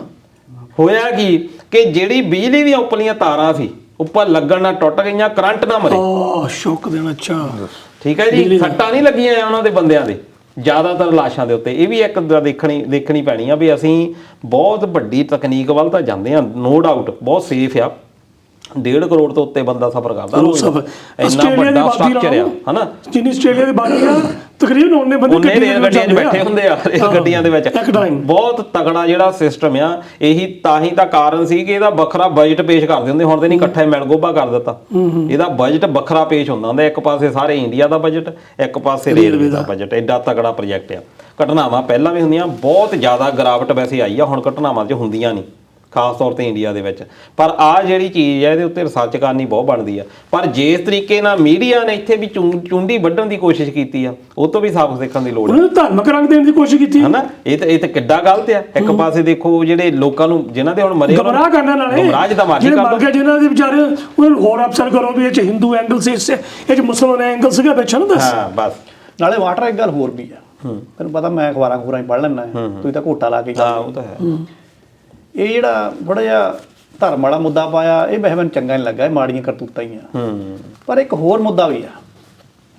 ਹੋਇਆ ਕੀ ਕਿ ਜਿਹੜੀ ਬਿਜਲੀ ਦੀਆਂ ਉੱਪਰਲੀਆਂ ਤਾਰਾਂ ਸੀ ਉੱਪਰ ਲੱਗਣ ਨਾਲ ਟੁੱਟ ਗਈਆਂ, ਕਰੰਟ ਨਾਲ ਮਰੇ। ਸ਼ੌਕ ਦੇਣਾ। ਅੱਛਾ, ਠੀਕ ਹੈ ਜੀ, ਸੱਟਾਂ ਨਹੀਂ ਲੱਗੀਆਂ ਆ ਉਹਨਾਂ ਦੇ ਬੰਦਿਆਂ ਦੇ ਜ਼ਿਆਦਾਤਰ ਲਾਸ਼ਾਂ ਦੇ ਉੱਤੇ। ਇਹ ਵੀ ਇੱਕ ਦੇਖਣੀ ਪੈਣੀ ਆ ਵੀ ਅਸੀਂ ਬਹੁਤ ਵੱਡੀ ਤਕਨੀਕ ਵੱਲ ਤਾਂ ਜਾਂਦੇ ਆ, ਨੋ ਡਾਊਟ ਬਹੁਤ ਸੇਫ ਆ। 1.5 ਕਰੋੜ ਤੋਂ ਉੱਤੇ ਬੰਦਾ ਸਫ਼ਰ ਕਰਦਾ ਰੋਜ਼, ਇੰਨਾ ਵੱਡਾ ਸਟਰਕਚਰ ਆ ਹਨਾ। ਜਿੰਨੀ ਆਸਟ੍ਰੇਲੀਆ ਦੀ ਬਾਕੀ ਆ ਤਕਰੀਬਨ ਉਹਨੇ ਬੰਦੇ ਰੇਲ ਗੱਡੀਆਂ 'ਚ ਬੈਠੇ ਹੁੰਦੇ ਆ, ਰੇਲ ਗੱਡੀਆਂ ਦੇ ਵਿੱਚ। ਬਹੁਤ ਤਗੜਾ ਜਿਹੜਾ ਸਿਸਟਮ ਆ। ਇਹੀ ਤਾਂ ਹੀ ਤਾਂ ਕਾਰਨ ਸੀ ਕਿ ਇਹਦਾ ਵੱਖਰਾ ਬਜਟ ਪੇਸ਼ ਕਰਦੇ ਹੁੰਦੇ, ਹੁਣ ਤੇ ਨਹੀਂ ਇਕੱਠਾ ਮਿਲਗੋਭਾ ਕਰ ਦਿੱਤਾ। ਇਹਦਾ ਬਜਟ ਵੱਖਰਾ ਪੇਸ਼ ਹੁੰਦਾ ਹੁੰਦਾ, ਇੱਕ ਪਾਸੇ ਸਾਰੇ ਇੰਡੀਆ ਦਾ ਬਜਟ, ਇੱਕ ਪਾਸੇ ਰੇਲਵੇ ਦਾ ਬਜਟ। ਐਡਾ ਤਗੜਾ ਪ੍ਰੋਜੈਕਟ ਆ। ਘਟਨਾਵਾਂ ਪਹਿਲਾਂ ਵੀ ਹੁੰਦੀਆਂ, ਬਹੁਤ ਜ਼ਿਆਦਾ ਗਿਰਾਵਟ ਵੈਸੇ ਆਈ ਆ ਹੁਣ ਘਟਨਾਵਾਂ 'ਚ ਹੁੰਦੀਆਂ ਨਹੀਂ, ਖਾਸ ਤੌਰ ਤੇ ਇੰਡੀਆ ਦੇ ਵਿੱਚ। ਪਰ ਆਹ ਜਿਹੜੀ ਚੀਜ਼ ਹੈ ਇਹਦੇ ਉੱਤੇ ਰਿਸਰਚ ਕਰਨੀ ਬਹੁਤ ਬਣਦੀ ਆ। ਪਰ ਜਿਸ ਤਰੀਕੇ ਨਾਲ ਮੀਡੀਆ ਨੇ ਇੱਥੇ ਵੀ ਚੁੰਡੀ ਵੱਢਣ ਦੀ ਕੋਸ਼ਿਸ਼ ਕੀਤੀ ਆ, ਉਹ ਤੋਂ ਵੀ ਸਾਬਕ ਦੇਖਣ ਦੀ ਲੋੜ ਹੈ। ਉਹਨੇ ਧਾਰਮਿਕ ਰੰਗ ਦੇਣ ਦੀ ਕੋਸ਼ਿਸ਼ ਕੀਤੀ ਹੈ ਨਾ। ਇਹ ਤਾਂ ਕਿੱਡਾ ਗਲਤ ਆ। ਇੱਕ ਪਾਸੇ ਦੇਖੋ ਜਿਹੜੇ ਲੋਕਾਂ ਨੂੰ ਜਿਨ੍ਹਾਂ ਦੇ ਹੁਣ ਮਰੇ ਗੁੰਮਰਾਹ ਕਰਨ ਨਾਲੇ, ਗੁੰਮਰਾਹ ਜਿੱਦਾਂ ਮਰਜ਼ੀ ਕਰ ਦੋ, ਜਿਹਨਾਂ ਦੇ ਵਿਚਾਰੇ ਉਹਨਾਂ ਨੂੰ ਹੋਰ ਅਫਸਰ ਕਰੋ ਵੀ ਇਹ 'ਚ ਹਿੰਦੂ ਐਂਗਲ ਸੀ, ਇਹ 'ਚ ਮੁਸਲਮਾਨ ਐਂਗਲ ਸੀਗਾ ਵਿੱਚ ਨਾ। ਦੱਸ ਹਾਂ ਬਸ। ਨਾਲੇ ਵਾਟਰ ਇੱਕ ਗੱਲ ਹੋਰ ਵੀ ਆ, ਤੈਨੂੰ ਪਤਾ ਮੈਂ ਅਖਬਾਰਾਂ ਖਬਰਾਂ ਪੜ੍ਹ ਲੈਣਾ, ਤੁਸੀਂ ਤਾਂ ਘੋਟਾ ਲਾ ਕੇ। ਹਾਂ ਉਹ ਤਾਂ ਹੈ। ਇਹ ਜਿਹੜਾ ਥੋੜਾ ਜਿਹਾ ਧਰਮ ਵਾਲਾ ਮੁੱਦਾ ਪਾਇਆ, ਇਹ ਵੈਸੇ ਮੈਨੂੰ ਚੰਗਾ ਨਹੀਂ ਲੱਗਾ, ਇਹ ਮਾੜੀਆਂ ਕਰਤੂਤਾਂ ਹੀ ਆ। ਪਰ ਇੱਕ ਹੋਰ ਮੁੱਦਾ ਵੀ ਆ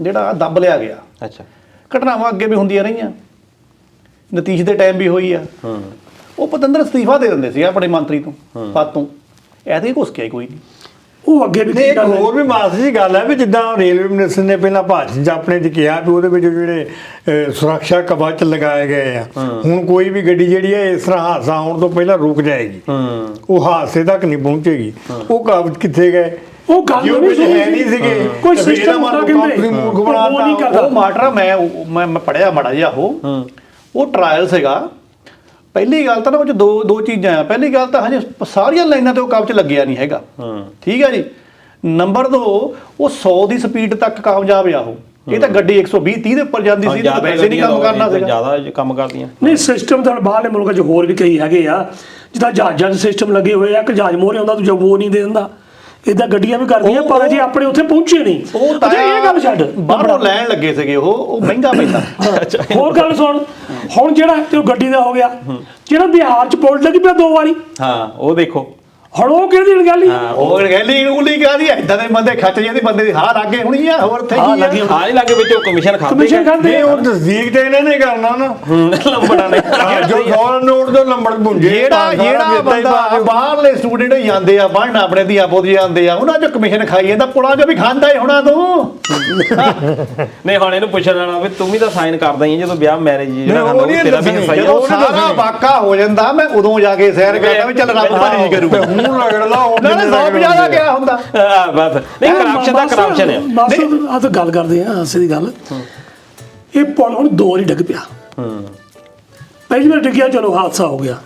ਜਿਹੜਾ ਦੱਬ ਲਿਆ ਗਿਆ। ਅੱਛਾ, ਘਟਨਾਵਾਂ ਅੱਗੇ ਵੀ ਹੁੰਦੀਆਂ ਰਹੀਆਂ, ਨਤੀਜ ਦੇ ਟਾਈਮ ਵੀ ਹੋਈ ਆ। ਉਹ ਪਤੰਦਰ ਅਸਤੀਫਾ ਦੇ ਦਿੰਦੇ ਸੀ ਆਪਣੇ ਮੰਤਰੀ ਤੋਂ, ਪਦ ਤੋਂ। ਐਸੇ ਘੁਸਕਿਆ ਕੋਈ ਨਹੀਂ। ਉਹ ਅੱਗੇ ਵੀ ਇੱਕ ਹੋਰ ਵੀ ਮਾਸ ਜੀ ਗੱਲ ਹੈ ਵੀ ਜਿੱਦਾਂ ਰੇਲਵੇ ਮਿਨਿਸਟਰ ਨੇ ਪਹਿਲਾਂ ਭਾਸ਼ਣ 'ਚ ਆਪਣੇ 'ਚ ਕਿਹਾ ਵੀ ਉਹਦੇ ਵਿੱਚ ਜਿਹੜੇ ਸੁਰੱਖਿਆ ਕਵਚ ਲਗਾਏ ਗਏ ਆ, ਹੁਣ ਕੋਈ ਵੀ ਗੱਡੀ ਜਿਹੜੀ ਹੈ ਇਸ ਤਰ੍ਹਾਂ ਹਾਦਸਾ ਆਉਣ ਤੋਂ ਪਹਿਲਾਂ ਰੁਕ ਜਾਏਗੀ, ਉਹ ਹਾਦਸੇ ਤੱਕ ਨਹੀਂ ਪਹੁੰਚੇਗੀ। ਉਹ ਕਵਚ ਕਿੱਥੇ ਗਏ? ਉਹ ਗੱਲ ਨਹੀਂ ਸੀਗੇ, ਕੋਈ ਸਿਸਟਮ ਹੁੰਦਾ ਕਹਿੰਦੇ ਉਹ ਨਹੀਂ ਕਰਦਾ। ਉਹ ਮਾਟਰਾ ਮੈਂ ਪੜਿਆ ਮਾੜਾ ਜਿਹਾ ਉਹ ਟ੍ਰਾਇਲ ਸੀਗਾ। ਪਹਿਲੀ ਗੱਲ ਤਾਂ ਨਾ ਉਹ 'ਚ ਦੋ ਚੀਜ਼ਾਂ ਆ। ਪਹਿਲੀ ਗੱਲ ਤਾਂ ਹਜੇ ਸਾਰੀਆਂ ਲਾਈਨਾਂ ਤੇ ਉਹ ਕਵਚ ਲੱਗਿਆ ਨਹੀਂ ਹੈਗਾ, ਠੀਕ ਹੈ ਜੀ। ਨੰਬਰ 2, ਉਹ 100 ਦੀ ਸਪੀਡ ਤੱਕ ਕਾਮਯਾਬ ਆ ਉਹ। ਇਹ ਤਾਂ ਗੱਡੀ 120-30 ਦੇ ਉੱਪਰ ਜਾਂਦੀ ਸੀ, ਤਾਂ ਵੈਸੇ ਨਹੀਂ ਕੰਮ ਕਰਨਾ ਸੀਗਾ, ਜ਼ਿਆਦਾ ਕੰਮ ਕਰਦੀਆਂ ਨਹੀਂ। ਸਿਸਟਮ ਤਾਂ ਬਾਹਰਲੇ ਮੁਲਕਾਂ 'ਚ ਹੋਰ ਵੀ ਕਈ ਹੈਗੇ ਆ, ਜਿੱਦਾਂ ਜਹਾਜ਼ਾਂ 'ਚ ਸਿਸਟਮ ਲੱਗੇ ਹੋਏ ਆ, ਕਿ ਜਹਾਜ਼ ਮੋਹਰੇ ਆਉਂਦਾ ਦੂਜਾ ਉਹ ਨਹੀਂ ਦੇ ਦਿੰਦਾ। ਇਦਾਂ ਗੱਡੀਆਂ ਵੀ ਕਰਦੀਆਂ, ਪਰ ਜੇ ਆਪਣੇ ਉੱਥੇ ਪਹੁੰਚੇ ਨਹੀਂ। ਉਹ ਤਾਂ ਇਹ ਗੱਲ ਛੱਡ, ਬਾਹਰੋਂ ਲੈਣ ਲੱਗੇ ਸੀਗੇ, ਉਹ ਮਹਿੰਗਾ ਪੈਂਦਾ। ਹੋਰ ਗੱਲ ਸੁਣ, ਹੁਣ ਜਿਹੜਾ ਤੇ ਉਹ ਗੱਡੀ ਦਾ ਹੋ ਗਿਆ, ਜਿਹੜਾ ਬਿਹਾਰ 'ਚ ਪੁਲ ਲੱਗੀ ਪਿਆ 2 ਵਾਰੀ। ਹਾਂ ਉਹ ਦੇਖੋ ਹੁਣ ਉਹ ਕਿਹੜੀ ਗੱਲ ਹੀ। ਉਹ ਗੈਲੀ ਉਲੀ ਕਾਦੀ ਇਦਾਂ ਦੇ ਬੰਦੇ ਖੱਚ ਜਾਂਦੇ, ਬੰਦੇ ਦੀ ਹਾਰ ਅੱਗੇ ਹੋਣੀ ਆ। ਹੋਰ ਇੱਥੇ ਕੀ ਆ? ਹਾਂ ਹੀ ਲੱਗੇ ਵਿੱਚੋਂ ਕਮਿਸ਼ਨ ਖਾਂਦੇ। ਉਹ ਤਸਦੀਕ ਤੇ ਇਹਨਾਂ ਨੇ ਕਰਨਾ ਨਾ, ਲੰਬੜਾ ਨੇ ਜੋ 100 ਨੋਟ ਤੋਂ ਲੰਬੜ ਭੁੰਜੇ। ਜਿਹੜਾ ਬੰਦਾ ਬਾਹਰਲੇ ਸਟੂਡੈਂਟ ਜਾਂਦੇ ਆ ਪੜ੍ਹਨ, ਆਪਣੇ ਦੀਆਂ ਪੋਦੀ ਜਾਂਦੇ ਆ, ਉਹਨਾਂ 'ਚ ਕਮਿਸ਼ਨ ਖਾਈ ਜਾਂਦਾ, ਪੁਲਾਂ 'ਚ ਵੀ ਖਾਂਦਾ ਹੀ ਹੋਣਾ ਤੂੰ। ਨਹੀਂ ਹੁਣ ਇਹਨੂੰ ਪੁੱਛਣ ਵਾਲਾ ਵੀ ਤੂੰ ਵੀ ਤਾਂ ਸਾਈਨ ਕਰਦਾ ਹੀ ਜਦੋਂ ਵਿਆਹ ਮੈਰਿਜ ਜਿਹੜਾ ਜਦੋਂ ਸਾਰਾ ਵਾਕਾ ਹੋ ਜਾਂਦਾ, ਮੈਂ ਉਦੋਂ ਜਾ ਕੇ ਸੈਰ ਕਰਦਾ ਵੀ ਚੱਲ ਰੱਬ ਭਲੀ ਕਰੂਗਾ। ਹੁਣ ਰਗੜਦਾ ਹੁਣ ਨਾਲੇ 150 ਗਿਆ ਹੁੰਦਾ। ਬਸ ਨਹੀਂ, ਕਰਪਸ਼ਨ ਦਾ ਕਰਪਸ਼ਨ ਆ। ਆ ਤਾਂ ਗੱਲ ਕਰਦੇ ਆ ਹਾਸੇ ਦੀ ਗੱਲ। ਇਹ ਪੁਲ ਹੁਣ 2 ਵਾਰੀ ਡਿੱਗ ਪਿਆ। ਪਹਿਲੀ ਵਾਰ ਡਿੱਗਿਆ, ਚਲੋ ਹਾਦਸਾ ਹੋ ਗਿਆ।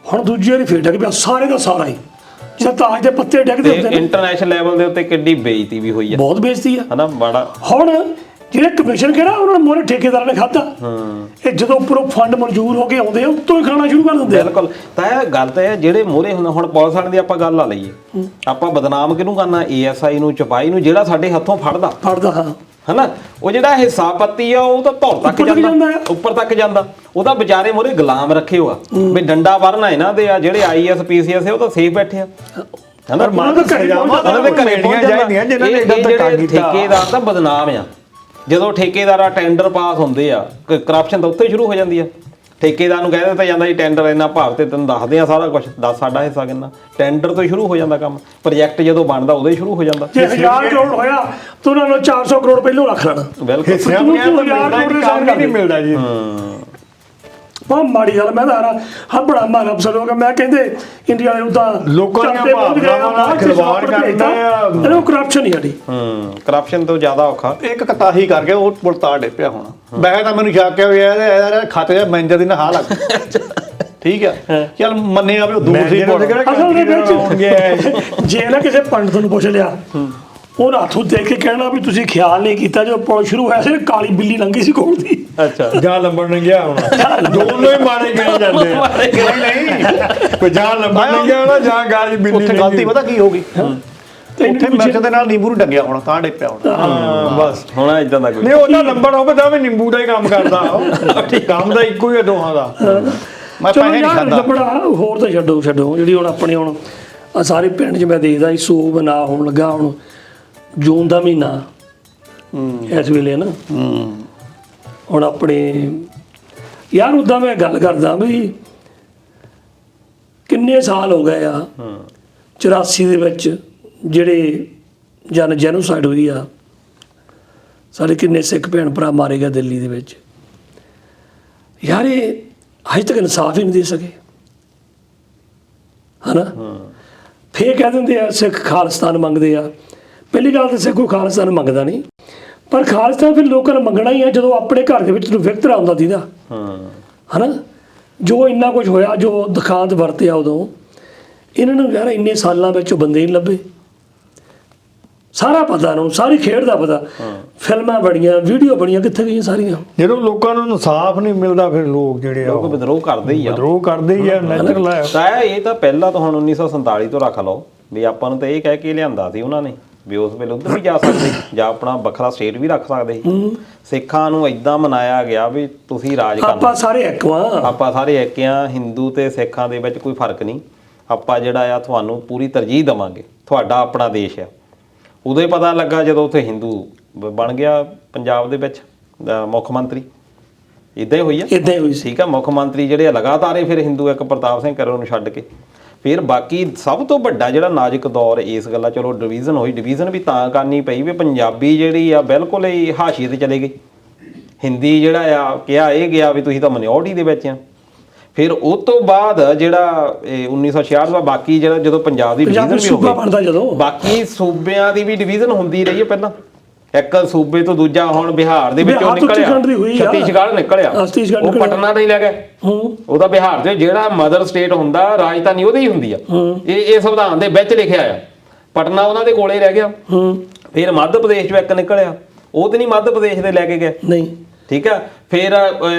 ਹੁਣ ਦੂਜੀ ਵਾਰੀ ਫੇਰ ਡਿੱਗ ਪਿਆ, ਸਾਰੇ ਦਾ ਸਾਰਾ ਹੀ, ਜਿੱਦਾਂ ਤਾਜ ਦੇ ਪੱਤੇ ਡਿੱਗਦੇ ਹੁੰਦੇ ਨੇ। ਇੰਟਰਨੈਸ਼ਨਲ ਲੈਵਲ ਦੇ ਉੱਤੇ ਕਿੱਡੀ ਬੇਇੱਜ਼ਤੀ ਵੀ ਹੋਈ ਆ, ਬਹੁਤ ਬੇਇੱਜ਼ਤੀ ਆ ਹਨਾ ਬੜਾ। ਹੁਣ ਜਿਹੜੇ ਕਮਿਸ਼ਨ ਕਿਹੜਾ ਉਹਨਾਂ ਨੇ ਮੋਰੇ ਠੇਕੇਦਾਰਾਂ ਨੇ ਖਾਧਾ। ਇਹ ਜਦੋਂ ਉੱਪਰੋਂ ਫੰਡ ਮਨਜ਼ੂਰ ਹੋ ਕੇ ਆਉਂਦੇ ਆ, ਉੱਤੋਂ ਹੀ ਖਾਣਾ ਸ਼ੁਰੂ ਕਰ ਦਿੰਦੇ ਆ। ਬਿਲਕੁਲ। ਤਾਂ ਇਹ ਗੱਲ ਤਾਂ ਹੈ, ਜਿਹੜੇ ਮੋਰੇ ਹੁਣ ਪੁਲਿਸ ਵਾਲਿਆਂ ਦੀ ਆਪਾਂ ਗੱਲ ਲਾ ਲਈਏ, ਆਪਾਂ ਬਦਨਾਮ ਕਿਹਨੂੰ ਕਰਨਾ? ASI ਨੂੰ, ਚਪਾਈ ਨੂੰ, ਜਿਹੜਾ ਸਾਡੇ ਹੱਥੋਂ ਫੜਦਾ ਹਾਂ ਹਨਾ। ਉਹ ਜਿਹੜਾ ਹਿੱਸਾ ਪੱਤੀ ਆ ਉਹ ਤਾਂ ਧੌਣ ਤੱਕ ਜਾਂਦਾ, ਉੱਪਰ ਤੱਕ ਜਾਂਦਾ। ਉਹਦਾ ਵਿਚਾਰੇ ਮੋਰੇ ਗੁਲਾਮ ਰੱਖੇ ਹੋਆ ਵੀ ਡੰਡਾ ਵਰਨਾ ਇਹਨਾਂ ਦੇ ਆ। ਜਿਹੜੇ IAS PCS ਉਹ ਤਾਂ ਸੇਫ ਬੈਠੇ ਆ ਹਨਾ। ਠੇਕੇਦਾਰ ਤਾਂ ਬਦਨਾਮ ਆ। ਜਦੋਂ ਠੇਕੇਦਾਰਾਂ ਟੈਂਡਰ ਪਾਸ ਹੁੰਦੇ ਆ, ਕਰਪਸ਼ਨ ਤਾਂ ਉੱਥੇ ਸ਼ੁਰੂ ਹੋ ਜਾਂਦੀ ਆ। ਠੇਕੇਦਾਰ ਨੂੰ ਕਹਿ ਦਿੱਤਾ ਜਾਂਦਾ ਜੀ ਟੈਂਡਰ ਇੰਨਾ ਭਾਵ ਤੇ ਤੈਨੂੰ ਦੱਸਦੇ ਆ ਸਾਰਾ ਕੁਝ, ਦੱਸ ਸਾਡਾ ਹਿੱਸਾ ਕਿੰਨਾ। ਟੈਂਡਰ ਤੋਂ ਸ਼ੁਰੂ ਹੋ ਜਾਂਦਾ ਕੰਮ, ਪ੍ਰੋਜੈਕਟ ਜਦੋਂ ਬਣਦਾ ਉਦੋਂ ਹੀ ਸ਼ੁਰੂ ਹੋ ਜਾਂਦਾ। ਜੇ 1000 ਕਰੋੜ ਹੋਇਆ ਤਾਂ ਉਹਨਾਂ ਨੂੰ 400 ਕਰੋੜ ਪਹਿਲਾਂ ਰੱਖ ਲੈਣਾ। ਬਿਲਕੁਲ ਨਹੀਂ ਮਿਲਦਾ ਜੀ। ਬਹੁਤ ਮਾੜੀ ਗੱਲ। ਮੈਂ ਤਾਂ ਹਾਂ ਬੜਾ ਮਾਨ ਅਫਸਰ ਹੋ ਗਿਆ। ਮੈਂ ਕਹਿੰਦੇ ਇੰਡੀਆ ਵਾਲੇ ਉਦਾਂ ਲੋਕਾਂ ਦੀਆਂ ਭਾਵਨਾਵਾਂ ਨਾਲ ਖਿਲਵਾੜ ਕਰਦਾ ਆ। ਇਹਨੂੰ ਕਰਪਸ਼ਨ ਹੀ ਸਾਡੀ। ਕਰਪਸ਼ਨ ਤੋਂ ਜ਼ਿਆਦਾ ਔਖਾ ਇੱਕ ਕਤਾਹੀ ਕਰ ਗਿਆ, ਉਹ ਪੁਲਤਾੜ ਡੇ ਪਿਆ ਹੁਣ। ਵੈਸੇ ਤਾਂ ਮੈਨੂੰ ਸ਼ੱਕ ਹੈ ਵੀ ਇਹਦੇ ਖਾਤੇ 'ਚ ਮੈਨੇਜਰ ਦੀ ਨਾ ਹਾਲ ਲੱਗ ਠੀਕ ਆ, ਚੱਲ ਮੰਨਿਆ ਵੀ ਉਹ ਦੂਰ ਸੀ। ਅਸਲ ਦੇ ਵਿੱਚ ਜੇ ਨਾ ਕਿਸੇ ਪੰਡਤ ਨੂੰ ਪੁੱਛ ਲਿਆ, ਉਹ ਹੱਥੋਂ ਦੇਖ ਕੇ ਕਹਿਣਾ ਵੀ ਤੁਸੀਂ ਖਿਆਲ ਨਹੀਂ ਕੀਤਾ ਜੋ ਪੁਲ ਸ਼ੁਰੂ ਹੋਇਆ ਸੀ ਕਾਲੀ ਬਿੱਲੀ ਲੰਘੀ ਸੀ ਕੋਲ ਦੀ। ਅੱਛਾ ਜਾਂ ਲੰਬੜ ਨਹੀਂ ਗਿਆ ਹੋਣਾ, ਦੋਨੋਂ ਹੀ ਮਾਰੇ ਗਏ ਜਾਂਦੇ ਆ। ਨਹੀਂ ਕੋਈ ਜਾਂ ਲੰਬੜ ਨਹੀਂ ਗਿਆ ਹੋਣਾ ਜਾਂ ਗਾਲੀ ਬਿੱਲੀ ਉੱਥੇ ਨਹੀਂ ਗਲਤੀ ਪਤਾ ਕੀ ਹੋ ਗਈ, ਉੱਥੇ ਮਿਰਚ ਦੇ ਨਾਲ ਨਿੰਬੂ ਨੂੰ ਡੰਗਿਆ ਹੋਣਾ ਤਾਂ ਡੇ ਪਿਆ ਹੋਣਾ। ਹਾਂ ਬਸ ਹੋਣਾ ਇਦਾਂ ਦਾ ਕੋਈ ਨਹੀਂ, ਉਹਦਾ ਲੰਬੜ ਹੋਵੇ ਤਾਂ ਵੀ ਨਿੰਬੂ ਦਾ ਹੀ ਕੰਮ ਕਰਦਾ ਉਹ। ਕੰਮ ਦਾ ਇੱਕੋ ਹੀ ਆ ਦੋਹਾਂ ਦਾ। ਮੈਂ ਚਲੋ ਪੈਸੇ ਨਹੀਂ ਯਾਰ ਖਾਂਦਾ। ਲੱਭੜਾ ਹੋਰ ਤਾਂ ਛੱਡੋ ਜਿਹੜੀ ਹੁਣ ਆਪਣੇ ਹੁਣ ਆਹ ਸਾਰੇ ਪਿੰਡ 'ਚ ਮੈਂ ਦੇਖਦਾ ਸੀ ਸੂਬ ਨਾ ਹੋਣ ਲੱਗਾ। ਹੁਣ ਜੂਨ ਦਾ ਮਹੀਨਾ ਇਸ ਵੇਲੇ ਨਾ ਹੁਣ ਆਪਣੇ ਯਾਰ ਉੱਦਾਂ ਮੈਂ ਗੱਲ ਕਰਦਾ ਵੀ ਕਿੰਨੇ ਸਾਲ ਹੋ ਗਏ ਆ 84 ਦੇ ਵਿੱਚ ਜਿਹੜੇ ਜੈਨੋਸਾਈਡ ਹੋਈ ਆ, ਸਾਡੇ ਕਿੰਨੇ ਸਿੱਖ ਭੈਣ ਭਰਾ ਮਾਰੇ ਗਏ ਦਿੱਲੀ ਦੇ ਵਿੱਚ। ਯਾਰ ਇਹ ਅਜੇ ਤੱਕ ਇਨਸਾਫ ਹੀ ਨਹੀਂ ਦੇ ਸਕੇ ਹਨਾ। ਫੇਰ ਕਹਿ ਦਿੰਦੇ ਆ ਸਿੱਖ ਖਾਲਿਸਤਾਨ ਮੰਗਦੇ ਆ। ਪਹਿਲੀ ਗੱਲ ਤਾਂ ਸਿੱਖ ਕੋਈ ਖਾਲਿਸਤਾਨ ਮੰਗਦਾ ਨਹੀਂ, ਪਰ ਖਾਲਿਸਤਾਨ ਫਿਰ ਲੋਕਾਂ ਨੇ ਮੰਗਣਾ ਹੀ ਆ ਜਦੋਂ ਆਪਣੇ ਘਰ ਦੇ ਵਿੱਚ ਵਿਕਤਰ ਆਉਂਦਾ ਦੀਦਾ ਹਨਾ। ਜੋ ਇੰਨਾ ਕੁਝ ਹੋਇਆ, ਜੋ ਦਿਖਾਂਤ ਵਰਤਿਆ ਉਦੋਂ, ਇਹਨਾਂ ਨੂੰ ਯਾਰ ਇੰਨੇ ਸਾਲਾਂ ਵਿੱਚ ਉਹ ਬੰਦੇ ਨਹੀਂ ਲੱਭੇ। ਸਾਰਾ ਪਤਾ ਨੂੰ, ਸਾਰੀ ਖੇਡ ਦਾ ਪਤਾ, ਫਿਲਮਾਂ ਬਣੀਆਂ, ਵੀਡੀਓ ਬਣੀਆਂ, ਕਿੱਥੇ ਗਈਆਂ ਸਾਰੀਆਂ। ਜਦੋਂ ਲੋਕਾਂ ਨੂੰ ਇਨਸਾਫ ਨਹੀਂ ਮਿਲਦਾ ਫਿਰ ਲੋਕ ਜਿਹੜੇ ਆ ਲੋਕ ਵਿਦਰੋਹ ਕਰਦੇ ਹੀ ਆ। ਵਿਦਰੋਹ ਕਰਦੇ ਹੀ ਆ ਨੈਚੁਰਲ ਆ। ਤਾਂ ਇਹ ਤਾਂ ਪਹਿਲਾਂ ਤਾਂ ਹੁਣ 1947 ਤੋਂ ਰੱਖ ਲਓ ਵੀ ਆਪਾਂ ਨੂੰ ਤਾਂ ਇਹ ਕਹਿ ਕੇ ਲਿਆਂਦਾ ਸੀ ਉਹਨਾਂ ਨੇ ਵੀ ਉਸ ਵੇਲੇ ਉੱਧਰ ਵੀ ਜਾ ਸਕਦੇ ਜਾਂ ਆਪਣਾ ਵੱਖਰਾ ਸਟੇਟ ਵੀ ਰੱਖ ਸਕਦੇ ਸੀ। ਸਿੱਖਾਂ ਨੂੰ ਇਦਾਂ ਮਨਾਇਆ ਗਿਆ ਵੀ ਤੁਸੀਂ ਰਾਜ ਕਰਨਾ, ਆਪਾਂ ਸਾਰੇ ਇੱਕ ਵਾਂ, ਆਪਾਂ ਸਾਰੇ ਇੱਕ ਆ, ਹਿੰਦੂ ਤੇ ਸਿੱਖਾਂ ਦੇ ਵਿੱਚ ਕੋਈ ਫਰਕ ਨਹੀਂ, ਆਪਾਂ ਜਿਹੜਾ ਆ ਤੁਹਾਨੂੰ ਪੂਰੀ ਤਰਜੀਹ ਦੇਵਾਂਗੇ, ਤੁਹਾਡਾ ਆਪਣਾ ਦੇਸ਼ ਆ। ਉਦੋਂ ਹੀ ਪਤਾ ਲੱਗਾ ਜਦੋਂ ਉੱਥੇ ਹਿੰਦੂ ਬਣ ਗਿਆ ਪੰਜਾਬ ਦੇ ਵਿੱਚ ਮੁੱਖ ਮੰਤਰੀ। ਇਦਾਂ ਹੀ ਹੋਈ ਆ, ਇਦਾਂ ਹੀ ਹੋਈ ਸੀ। ਠੀਕ ਆ। ਮੁੱਖ ਮੰਤਰੀ ਜਿਹੜੇ ਲਗਾਤਾਰ ਫਿਰ ਹਿੰਦੂ, ਇੱਕ ਪ੍ਰਤਾਪ ਸਿੰਘ ਕਰੋ ਨੂੰ ਛੱਡ ਕੇ। ਫਿਰ ਬਾਕੀ ਸਭ ਤੋਂ ਵੱਡਾ ਜਿਹੜਾ ਨਾਜ਼ੁਕ ਦੌਰ ਇਸ ਗੱਲਾਂ, ਚਲੋ ਡਿਵੀਜ਼ਨ ਹੋਈ, ਡਿਵੀਜ਼ਨ ਵੀ ਤਾਂ ਕਰਨੀ ਪਈ ਵੀ ਪੰਜਾਬੀ ਜਿਹੜੀ ਆ ਬਿਲਕੁਲ ਹੀ ਹਾਸ਼ੀਏ ਤੇ ਚਲੇ ਗਈ। ਹਿੰਦੀ ਜਿਹੜਾ ਆ ਕਿਹਾ ਇਹ ਗਿਆ ਵੀ ਤੁਸੀਂ ਤਾਂ ਮਿਨੋਰਟੀ ਦੇ ਵਿੱਚ ਆ। ਫਿਰ ਉਹ ਤੋਂ ਬਾਅਦ ਜਿਹੜਾ 1966 ਦਾ ਬਾਕੀ ਜਿਹੜਾ ਜਦੋਂ ਪੰਜਾਬ ਦੀ ਡਿਵੀਜ਼ਨ ਵੀ ਹੋ ਗਈ, ਬਾਕੀ ਸੂਬਿਆਂ ਦੀ ਵੀ ਡਿਵੀਜ਼ਨ ਹੁੰਦੀ ਰਹੀ ਹੈ। ਪਹਿਲਾਂ ਇੱਕ ਸੂਬੇ ਤੋਂ ਦੂਜਾ, ਹੁਣ ਬਿਹਾਰ ਦੇ ਵਿੱਚੋਂ ਨਿਕਲਿਆ, ਛੱਤੀਸਗੜ੍ਹ ਨਿਕਲਿਆ, ਉਹ ਪਟਨਾ ਨਹੀਂ ਲੈ ਗਏ। ਉਹਦਾ ਬਿਹਾਰ ਦੇ ਜਿਹੜਾ ਮਦਰ ਸਟੇਟ ਹੁੰਦਾ, ਰਾਜਧਾਨੀ ਉਹਦੀ ਹੀ ਹੁੰਦੀ ਆ। ਇਹ ਸੰਵਿਧਾਨ ਦੇ ਵਿੱਚ ਲਿਖਿਆ ਆ। ਪਟਨਾ ਉਹਨਾਂ ਦੇ ਕੋਲੇ ਰਹਿ ਗਿਆ। ਫਿਰ ਮੱਧ ਪ੍ਰਦੇਸ਼ ਚੋਂ ਇੱਕ ਨਿਕਲਿਆ, ਉਹ ਤੇ ਨਹੀਂ ਮੱਧ ਪ੍ਰਦੇਸ਼ ਦੇ ਲੈ ਕੇ ਗਏ, ਨਹੀਂ ਠੀਕ ਆ। ਫਿਰ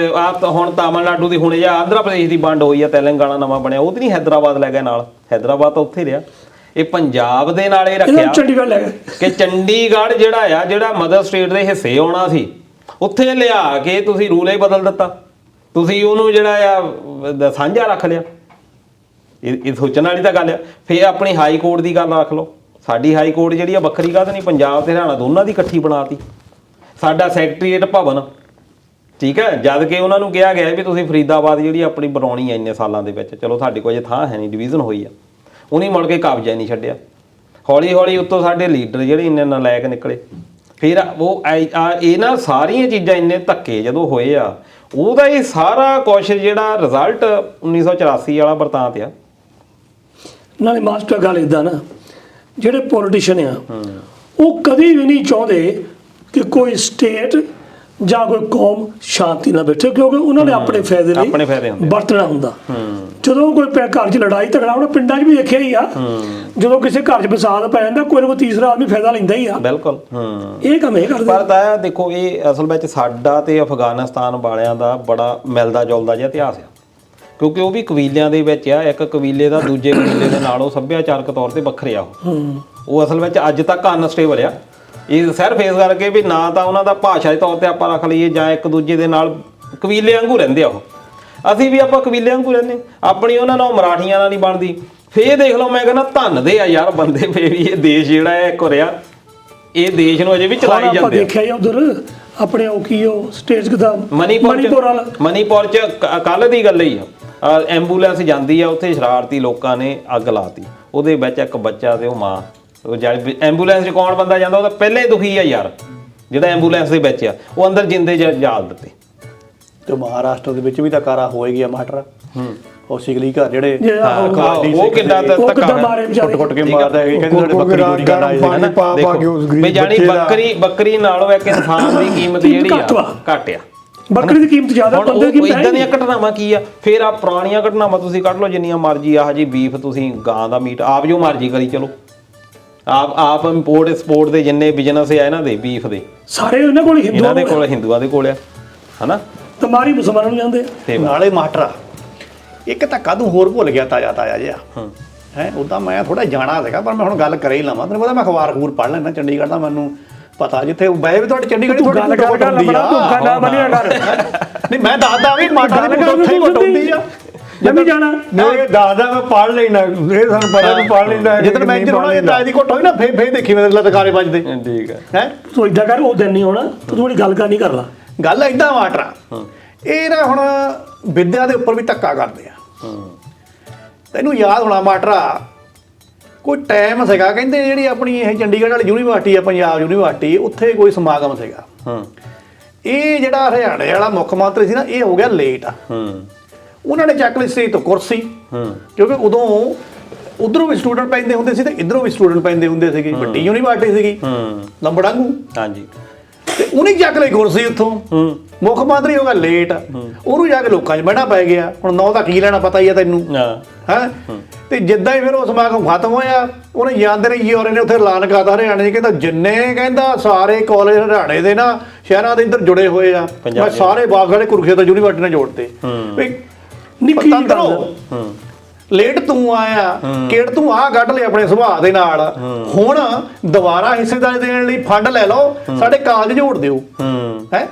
ਹੁਣ ਤਾਮਿਲਨਾਡੂ ਦੀ, ਹੁਣ ਜਾਂ ਆਂਧਰਾ ਪ੍ਰਦੇਸ਼ ਦੀ ਵੰਡ ਹੋਈ ਆ, ਤੇਲੰਗਾਨਾ ਨਵਾਂ ਬਣਿਆ, ਉਹ ਤੇ ਨਹੀਂ ਹੈਦਰਾਬਾਦ ਲੈ ਗਿਆ ਨਾਲ। ਹੈਦਰਾਬਾਦ ਤਾਂ ਉੱਥੇ ਰਿਹਾ। ਇਹ ਪੰਜਾਬ ਦੇ ਨਾਲ ਇਹ ਰੱਖਿਆ ਚੰਡੀਗੜ੍ਹ ਲੈ ਗਏ ਕਿ ਚੰਡੀਗੜ੍ਹ ਜਿਹੜਾ ਮਦਰ ਸਟੇਟ ਦੇ ਹਿੱਸੇ ਆਉਣਾ ਸੀ, ਉੱਥੇ ਲਿਆ ਕੇ ਤੁਸੀਂ ਰੂਲ ਹੀ ਬਦਲ ਦਿੱਤਾ। ਤੁਸੀਂ ਉਹਨੂੰ ਜਿਹੜਾ ਸਾਂਝਾ ਰੱਖ ਲਿਆ। ਇਹ ਸੋਚਣ ਵਾਲੀ ਤਾਂ ਗੱਲ ਆ। ਫਿਰ ਆਪਣੀ ਹਾਈ ਕੋਰਟ ਦੀ ਗੱਲ ਰੱਖ ਲਓ। ਸਾਡੀ ਹਾਈ ਕੋਰਟ ਜਿਹੜੀ ਆ ਵੱਖਰੀ ਕਾਹਦੇ ਨਹੀਂ, ਪੰਜਾਬ ਤੇ ਹਰਿਆਣਾ ਦੋਨਾਂ ਦੀ ਇਕੱਠੀ ਬਣਾਤੀ। ਸਾਡਾ ਸੈਕਟਰੀਏਟ ਭਵਨ, ਠੀਕ ਹੈ, ਜਦ ਕਿ ਉਹਨਾਂ ਨੂੰ ਕਿਹਾ ਗਿਆ ਵੀ ਤੁਸੀਂ ਫਰੀਦਾਬਾਦ ਜਿਹੜੀ ਆਪਣੀ ਬਣਾਉਣੀ ਆ ਇੰਨੇ ਸਾਲਾਂ ਦੇ ਵਿੱਚ, ਚਲੋ ਸਾਡੇ ਕੋਲ ਜੇ ਥਾਂ ਹੈ ਨਹੀਂ, ਡਿਵੀਜ਼ਨ ਹੋਈ ਆ, ਉਹਨੇ ਮੁੜ ਕੇ ਕਬਜ਼ਾ ਨਹੀਂ ਛੱਡਿਆ। ਹੌਲੀ ਹੌਲੀ ਉੱਤੋਂ ਸਾਡੇ ਲੀਡਰ ਜਿਹੜੇ ਇੰਨੇ ਨਲਾਇਕ ਨਿਕਲੇ। ਫਿਰ ਉਹ ਇਹਨਾਂ ਸਾਰੀਆਂ ਚੀਜ਼ਾਂ ਇੰਨੇ ਧੱਕੇ ਜਦੋਂ ਹੋਏ ਆ, ਉਹਦਾ ਇਹ ਸਾਰਾ ਕੁਛ ਜਿਹੜਾ ਰਿਜ਼ਲਟ 1984 ਵਾਲਾ ਵਰਤਾਂਤ ਆ। ਨਾਲੇ ਮਾਸਟਰ ਗੱਲ ਇੱਦਾਂ ਨਾ, ਜਿਹੜੇ ਪੋਲੀਟੀਸ਼ੀਅਨ ਆ ਉਹ ਕਦੀ ਵੀ ਨਹੀਂ ਚਾਹੁੰਦੇ ਕਿ ਕੋਈ ਸਟੇਟ ਜਾਂ ਕੋਈ ਕੌਮ ਸ਼ਾਂਤੀ ਨਾਲ ਬੈਠੇ, ਕਿਉਂਕਿ ਉਹਨਾਂ ਨੇ ਆਪਣੇ ਫਾਇਦੇ ਲਈ ਵਰਤਣਾ ਹੁੰਦਾ। ਜਦੋਂ ਕੋਈ ਘਰ 'ਚ ਲੜਾਈ ਝਗੜਾ, ਉਹਨਾਂ ਪਿੰਡਾਂ 'ਚ ਵੀ ਦੇਖਿਆ ਹੀ ਆ, ਜਦੋਂ ਕਿਸੇ ਘਰ 'ਚ ਵਿਸਾਦ ਪੈ ਜਾਂਦਾ, ਕੋਈ ਨਾ ਕੋਈ ਤੀਸਰਾ ਆਦਮੀ ਫਾਇਦਾ ਲੈਂਦਾ ਹੀ ਆ। ਬਿਲਕੁਲ ਇਹ ਕੰਮ ਇਹ ਕਰਦੇ। ਪਰ ਤਾਂ ਦੇਖੋ, ਇਹ ਅਸਲ ਵਿੱਚ ਸਾਡਾ ਤੇ ਅਫਗਾਨਿਸਤਾਨ ਵਾਲਿਆਂ ਦਾ ਬੜਾ ਮਿਲਦਾ ਜੁਲਦਾ ਜਿਹਾ ਇਤਿਹਾਸ ਆ, ਕਿਉਂਕਿ ਉਹ ਵੀ ਕਬੀਲਿਆਂ ਦੇ ਵਿੱਚ ਆ। ਇੱਕ ਕਬੀਲੇ ਦਾ ਦੂਜੇ ਕਬੀਲੇ ਦੇ ਨਾਲੋਂ ਸੱਭਿਆਚਾਰਕ ਤੌਰ ਤੇ ਵੱਖਰੇ ਆ। ਉਹ ਅਸਲ ਵਿੱਚ ਅੱਜ ਤੱਕ ਅਨਸਟੇਬਲ ਆ। ਇਹ ਸਿਰਫ ਇਸ ਕਰਕੇ ਵੀ ਨਾ ਤਾਂ ਉਹਨਾਂ ਦਾ ਭਾਸ਼ਾ ਦੇ ਤੌਰ ਤੇ ਆਪਾਂ ਰੱਖ ਲਈਏ, ਜਾਂ ਇੱਕ ਦੂਜੇ ਦੇ ਨਾਲ ਕਬੀਲੇ ਵਾਂਗੂ ਰਹਿੰਦੇ ਆ। ਉਹ ਅਸੀਂ ਵੀ ਆਪਾਂ ਕਬੀਲੇ ਵਾਂਗੂ ਰਹਿੰਦੇ, ਆਪਣੀ ਉਹਨਾਂ ਨਾਲ ਮਰਾਠੀਆਂ ਨਾਲ ਨਹੀਂ ਬਣਦੀ। ਫੇਰ ਦੇਖ ਲਓ, ਮੈਂ ਕਹਿੰਦਾ ਧੰਨ ਦੇ ਆ ਯਾਰ ਬੰਦੇ। ਫੇਰ ਵੀ ਇਹ ਦੇਸ਼ ਜਿਹੜਾ ਹੈ ਕੋਰਿਆ, ਇਹ ਦੇਸ਼ ਨੂੰ ਅਜੇ ਵੀ ਚਲਾਈ ਜਾਂਦੇ ਆ। ਆਪਾਂ ਦੇਖਿਆ ਹੀ ਉਧਰ ਆਪਣੇ ਉਹ ਸਟੇਜ ਦਾ ਮਨੀਪੁਰ ਚ ਕੱਲ ਦੀ ਗੱਲ ਹੀ ਆ। ਐਂਬੂਲੈਂਸ ਜਾਂਦੀ ਆ, ਉੱਥੇ ਸ਼ਰਾਰਤੀ ਲੋਕਾਂ ਨੇ ਅੱਗ ਲਾਤੀ। ਉਹਦੇ ਵਿੱਚ ਇੱਕ ਬੱਚਾ ਤੇ ਉਹ ਮਾਂ। ਐਂਬੂਲੈਂਸ 'ਚ ਕੌਣ ਬੰਦਾ ਜਾਂਦਾ, ਉਹ ਤਾਂ ਪਹਿਲਾਂ ਹੀ ਦੁਖੀ ਆ ਯਾਰ। ਜਿਹੜਾ ਐਂਬੂਲੈਂਸ ਦੇ ਵਿੱਚ ਆ, ਉਹ ਅੰਦਰ ਜਿੰਦੇ ਜਾਲ ਦਿੱਤੇ। ਤੇ ਮਹਾਰਾਸ਼ਟਰ ਦੇ ਵਿੱਚ ਵੀ ਤਾਂ ਕਾਰਾ ਹੋਏਗੀ ਮਾਟਰ ਉਹ ਸਿਗਲੀ ਘਰ ਜਿਹੜੇ ਉਹ ਕਿੱਦਾਂ ਉਹ ਕਿੱਦਾਂ ਮਾਰੇ ਵਿਚਾਰੇ ਕੁੱਟ ਕੇ ਮਾਰਦਾ ਹੈ ਕਹਿੰਦੇ ਸਾਡੇ ਬੱਕਰੀ ਚੋਰੀ ਕਰਨ ਆਏ ਸੀ ਪਾਣੀ ਪਾ ਪਾ ਕੇ ਉਸ ਵੀ ਗਰੀਬ ਜਾਨੀ ਬੱਚੇ ਦਾ ਬੱਕਰੀ ਨਾਲੋਂ ਇੱਕ ਇਨਸਾਨ ਦੀ ਕੀਮਤ ਜਿਹੜੀ ਆ ਘੱਟ ਆ। ਬੱਕਰੀ ਦੀ ਕੀਮਤ ਜ਼ਿਆਦਾ, ਹੁਣ ਬੰਦੇ ਦੀ ਕੀਮਤ ਇਦਾਂ ਦੀਆਂ ਘਟਨਾਵਾਂ ਕੀ ਆ, ਫਿਰ ਆ ਪੁਰਾਣੀਆਂ ਘਟਨਾਵਾਂ ਤੁਸੀਂ ਕੱਢ ਲਓ ਜਿੰਨੀਆਂ ਮਰਜ਼ੀ, ਆਹ ਜੀ ਬੀਫ ਤੁਸੀਂ ਗਾਂ ਦਾ ਮੀਟ ਆਪ ਜੋ ਮਰਜ਼ੀ ਕਰੀ ਚਲੋ, ਆਪ ਇੰਪੋਰਟ ਐਕਸਪੋਰਟ ਦੇ ਜਿੰਨੇ ਬਿਜ਼ਨਸ ਆ ਇਹਨਾਂ ਦੇ ਬੀਫ ਦੇ ਸਾਰੇ ਇਹਨਾਂ ਕੋਲ ਇਹਨਾਂ ਦੇ ਕੋਲ ਹਿੰਦੂਆਂ ਦੇ ਕੋਲ ਆ ਹਨਾ, ਤੇ ਮਾਰੀ ਮੁਸਲਮਾਨਾਂ ਨੂੰ ਜਾਂਦੇ ਤੇ ਨਾਲੇ ਮਾਸਟਰ ਇੱਕ ਧੱਕਾ ਤੂੰ ਹੋਰ ਭੁੱਲ ਗਿਆ ਤਾਜ਼ਾ ਜਿਹਾ ਹੈ। ਉਦਾਂ ਮੈਂ ਥੋੜਾ ਜਾਣਾ ਸੀਗਾ ਪਰ ਮੈਂ ਹੁਣ ਗੱਲ ਕਰੇ ਹੀ ਲਵਾਂ, ਤੈਨੂੰ ਪਤਾ ਮੈਂ ਅਖਬਾਰ ਖਬੂਰ ਪੜ੍ਹ ਲੈਂਦਾ ਚੰਡੀਗੜ੍ਹ ਦਾ, ਮੈਨੂੰ ਪਤਾ ਜਿੱਥੇ ਬੈ ਵੀ ਤੁਹਾਡੇ ਚੰਡੀਗੜ੍ਹ ਥੋੜੀ ਗੱਲ ਕਰ ਲੰਬੜਾ ਧੋਖਾ ਨਾ ਬਣਿਆ ਕਰ। ਨਹੀਂ ਮੈਂ ਦੱਸਦਾ ਵੀ ਮਾਟਾ ਦੀ ਉੱਥੇ ਹੀ ਵਟਾਉਂਦੀ ਆ ਜਮੀ ਜਾਣਾ ਨਹੀਂ ਦਾਦਾ ਮੈਂ ਪੜ ਲੈਣਾ, ਇਹ ਸਾਨੂੰ ਪਤਾ ਵੀ ਪੜ ਲੈਂਦਾ ਜਿੱਦਣ ਮੈਂ ਇੱਧਰ ਹੋਣਾ ਤਾਜ ਦੀ ਘੁੱਟ ਹੋਈ ਨਾ ਫੇਰ ਦੇਖੀ ਮੇਰੇ ਲਤਕਾਰੇ ਵੱਜਦੇ ਠੀਕ ਹੈ। ਤੂੰ ਇਦਾਂ ਕਰ, ਉਹ ਦਿਨ ਨਹੀਂ ਹੋਣਾ, ਤੂੰ ਥੋੜੀ ਗੱਲ ਕਰਨੀ ਕਰ ਲਾ। ਗੱਲ ਏਦਾਂ ਮਾਟਰਾ ਇਹ ਨਾ ਹੁਣ ਵਿਦਿਆ ਦੇ ਉੱਪਰ ਵੀ ਧੱਕਾ ਕਰਦੇ ਆ। ਤੈਨੂੰ ਯਾਦ ਹੋਣਾ ਮਾਟਰਾ ਕੋਈ ਟਾਈਮ ਸੀਗਾ ਕਹਿੰਦੇ ਜਿਹੜੀ ਆਪਣੀ ਇਹ ਚੰਡੀਗੜ੍ਹ ਵਾਲੀ ਯੂਨੀਵਰਸਿਟੀ ਆ ਪੰਜਾਬ ਯੂਨੀਵਰਸਿਟੀ, ਉੱਥੇ ਕੋਈ ਸਮਾਗਮ ਸੀਗਾ। ਇਹ ਜਿਹੜਾ ਹਰਿਆਣੇ ਵਾਲਾ ਮੁੱਖ ਮੰਤਰੀ ਸੀ ਨਾ ਇਹ ਹੋ ਗਿਆ ਲੇਟ ਆ। ਉਹਨਾਂ ਨੇ ਚੱਕ ਲਈ ਸੀ ਤੋਂ ਕੁਰਸੀ, ਕਿਉਂਕਿ ਉਦੋਂ ਉਧਰੋਂ ਵੀ ਸਟੂਡੈਂਟ ਪੈਂਦੇ ਹੁੰਦੇ ਸੀ ਤੇ ਇਧਰੋਂ ਵੀ ਸਟੂਡੈਂਟ ਪੈਂਦੇ ਹੁੰਦੇ ਸੀਗੇ, ਵੱਡੀ ਯੂਨੀਵਰਸਿਟੀ ਸੀਗੀ ਲੰਬੜਾਂਗੂ। ਹਾਂਜੀ ਤੇ ਉਹਨੇ ਚੱਕ ਲਈ ਕੁਰਸੀ ਉੱਥੋਂ, ਮੁੱਖ ਮੰਤਰੀ ਹੋ ਗਿਆ ਲੇਟ, ਉਹਨੂੰ ਜਾ ਕੇ ਲੋਕਾਂ 'ਚ ਬਹਿਣਾ ਪੈ ਗਿਆ। ਹੁਣ ਨੌ ਦਾ ਕੀ ਲੈਣਾ ਪਤਾ ਹੀ ਆ ਤੈਨੂੰ ਹੈ। ਤੇ ਜਿੱਦਾਂ ਹੀ ਫਿਰ ਉਹ ਸਮਾਗਮ ਖਤਮ ਹੋਇਆ ਉਹਨੇ ਜਾਂਦੇ ਨੇ ਔਰ ਇਹਨੇ ਉੱਥੇ ਐਲਾਨ ਕਰਤਾ ਹਰਿਆਣੇ 'ਚ, ਕਹਿੰਦਾ ਜਿੰਨੇ ਕਹਿੰਦਾ ਸਾਰੇ ਕਾਲਜ ਹਰਿਆਣੇ ਦੇ ਨਾ ਸ਼ਹਿਰਾਂ ਦੇ ਇੱਧਰ ਜੁੜੇ ਹੋਏ ਆ ਮੈਂ ਸਾਰੇ ਵਾਪਸ ਵਾਲੇ ਕੁਰੂਖੇਤਰ ਯੂਨੀਵਰਸਿਟੀ ਨਾਲ ਜੋੜਤੇ ਵੀ ਨਿੱਕੀ ਜਿਹੀ ਗੱਲ ਲੇਟ ਤੂੰ ਆਇਆ ਕਿਹੜ ਤੂੰ ਆਹ ਕੱਢ ਲਿਆ ਆਪਣੇ ਸੁਭਾਅ ਦੇ ਨਾਲ, ਹੁਣ ਦੁਬਾਰਾ ਹਿੱਸੇਦਾਰੀ ਦੇਣ ਲਈ ਫੰਡ ਲੈ ਲਓ, ਸਾਡੇ ਕਾਲਜ ਜੋੜ ਦਿਓ ਹੈ।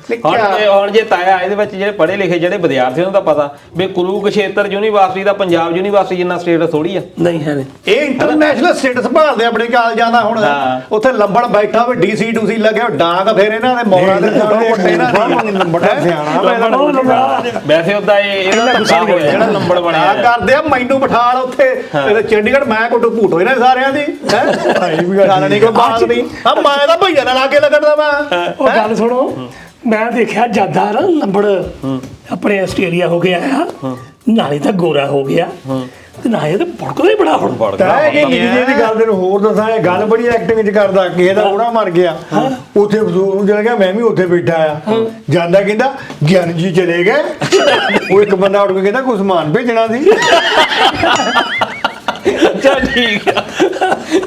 ਹੁਣ ਜੇ ਤਾਇਆ ਇਹਦੇ ਵਿੱਚ ਜਿਹੜੇ ਪੜ੍ਹੇ ਲਿਖੇ ਜਿਹੜੇ ਵਿਦਿਆਰਥੀ ਉਹਨਾਂ ਦਾ ਪਤਾ ਵੀ ਕੁਰੂਕਸ਼ੇਤਰ ਯੂਨੀਵਰਸਿਟੀ ਦਾ ਪੰਜਾਬ ਯੂਨੀਵਰਸਿਟੀ ਜਿੰਨਾ ਸਟੇਟਸ ਥੋੜੀ ਆ, ਨਹੀਂ ਹੈ ਇਹ ਇੰਟਰਨੈਸ਼ਨਲ ਸਟੇਟਸ ਭਾਲਦੇ ਆਪਣੇ ਕਾਲਜਾਂ ਦਾ। ਹੁਣ ਉੱਥੇ ਲੰਬੜ ਬੈਠਾ ਵੀ ਡੀਸੀ ਡੂਸੀ ਲੱਗਿਆ ਡਾਂਗ ਫੇਰ ਇਹਨਾਂ ਦੇ ਮੌਰਾਂ ਦੇ ਕੋਟੇ ਇਹਨਾਂ ਦੀ ਬੜਾ ਸਿਆਣਾ ਵੈਸੇ ਉਦਾਂ ਇਹਦਾ ਧੱਕਾ ਹੋਇਆ ਜਿਹੜਾ ਲੰਬੜ ਬਣਿਆ ਕਰਦੇ ਆ। ਮੈਨੂੰ ਬਿਠਾ ਲ ਉੱਥੇ ਚੰਡੀਗੜ੍ਹ ਮੈਂ ਕੋਟੂ ਭੂਟੋ ਇਹਨਾਂ ਸਾਰਿਆਂ ਦੀ ਹੈ ਗੱਲ ਨਹੀਂ ਕੋਈ ਬਾਤ ਨਹੀਂ। ਆ ਮੈਂ ਤਾਂ ਭਈਆ ਨਾਲ ਲਾ ਕੇ ਲੱਗਦਾ ਮੈਂ। ਉਹ ਗੱਲ ਸੁਣੋ, ਮੈਂ ਦੇਖਿਆ ਜਿਆਦਾ ਨਾ ਲੰਬੜ ਆਪਣੇ ਆਸਟ੍ਰੇਲੀਆ ਹੋ ਗਿਆ ਆ, ਨਾਲੇ ਤਾਂ ਗੋਰਾ ਹੋ ਗਿਆ ਤੇ ਨਾਲੇ ਤਾਂ ਭੜਕਦਾ ਹੀ ਬੜਾ ਹੁਣ ਤਾਂ ਇਹ ਦੀ ਗੱਲ ਤੈਨੂੰ ਹੋਰ ਦੱਸਾਂ, ਇਹ ਗੱਲ ਬੜੀ ਐਕਟਿੰਗ ਚ ਕਰਦਾ। ਕਿਸੇ ਦਾ ਉਹਦਾ ਮਰ ਗਿਆ ਉੱਥੇ ਬਜ਼ੁਰਗ ਨੂੰ ਚਲ ਗਿਆ, ਮੈਂ ਵੀ ਉੱਥੇ ਬੈਠਾ ਆ ਜਾਂਦਾ, ਕਹਿੰਦਾ ਗਿਆਨ ਜੀ ਚਲੇ ਗਏ। ਉਹ ਇੱਕ ਬੰਦਾ ਉੱਠ ਕੇ ਕਹਿੰਦਾ ਕੋਈ ਸਮਾਨ ਭੇਜਣਾ ਸੀ। ਚੱਲ ਠੀਕ ਆ,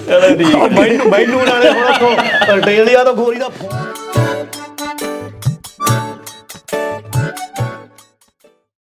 ਚਲੋ ਠੀਕ ਮੈਨੂੰ ਨਾਲੇ ਹੁਣ ਆਸਟ੍ਰੇਲੀਆ ਤੋਂ ਗੋਰੀ ਦਾ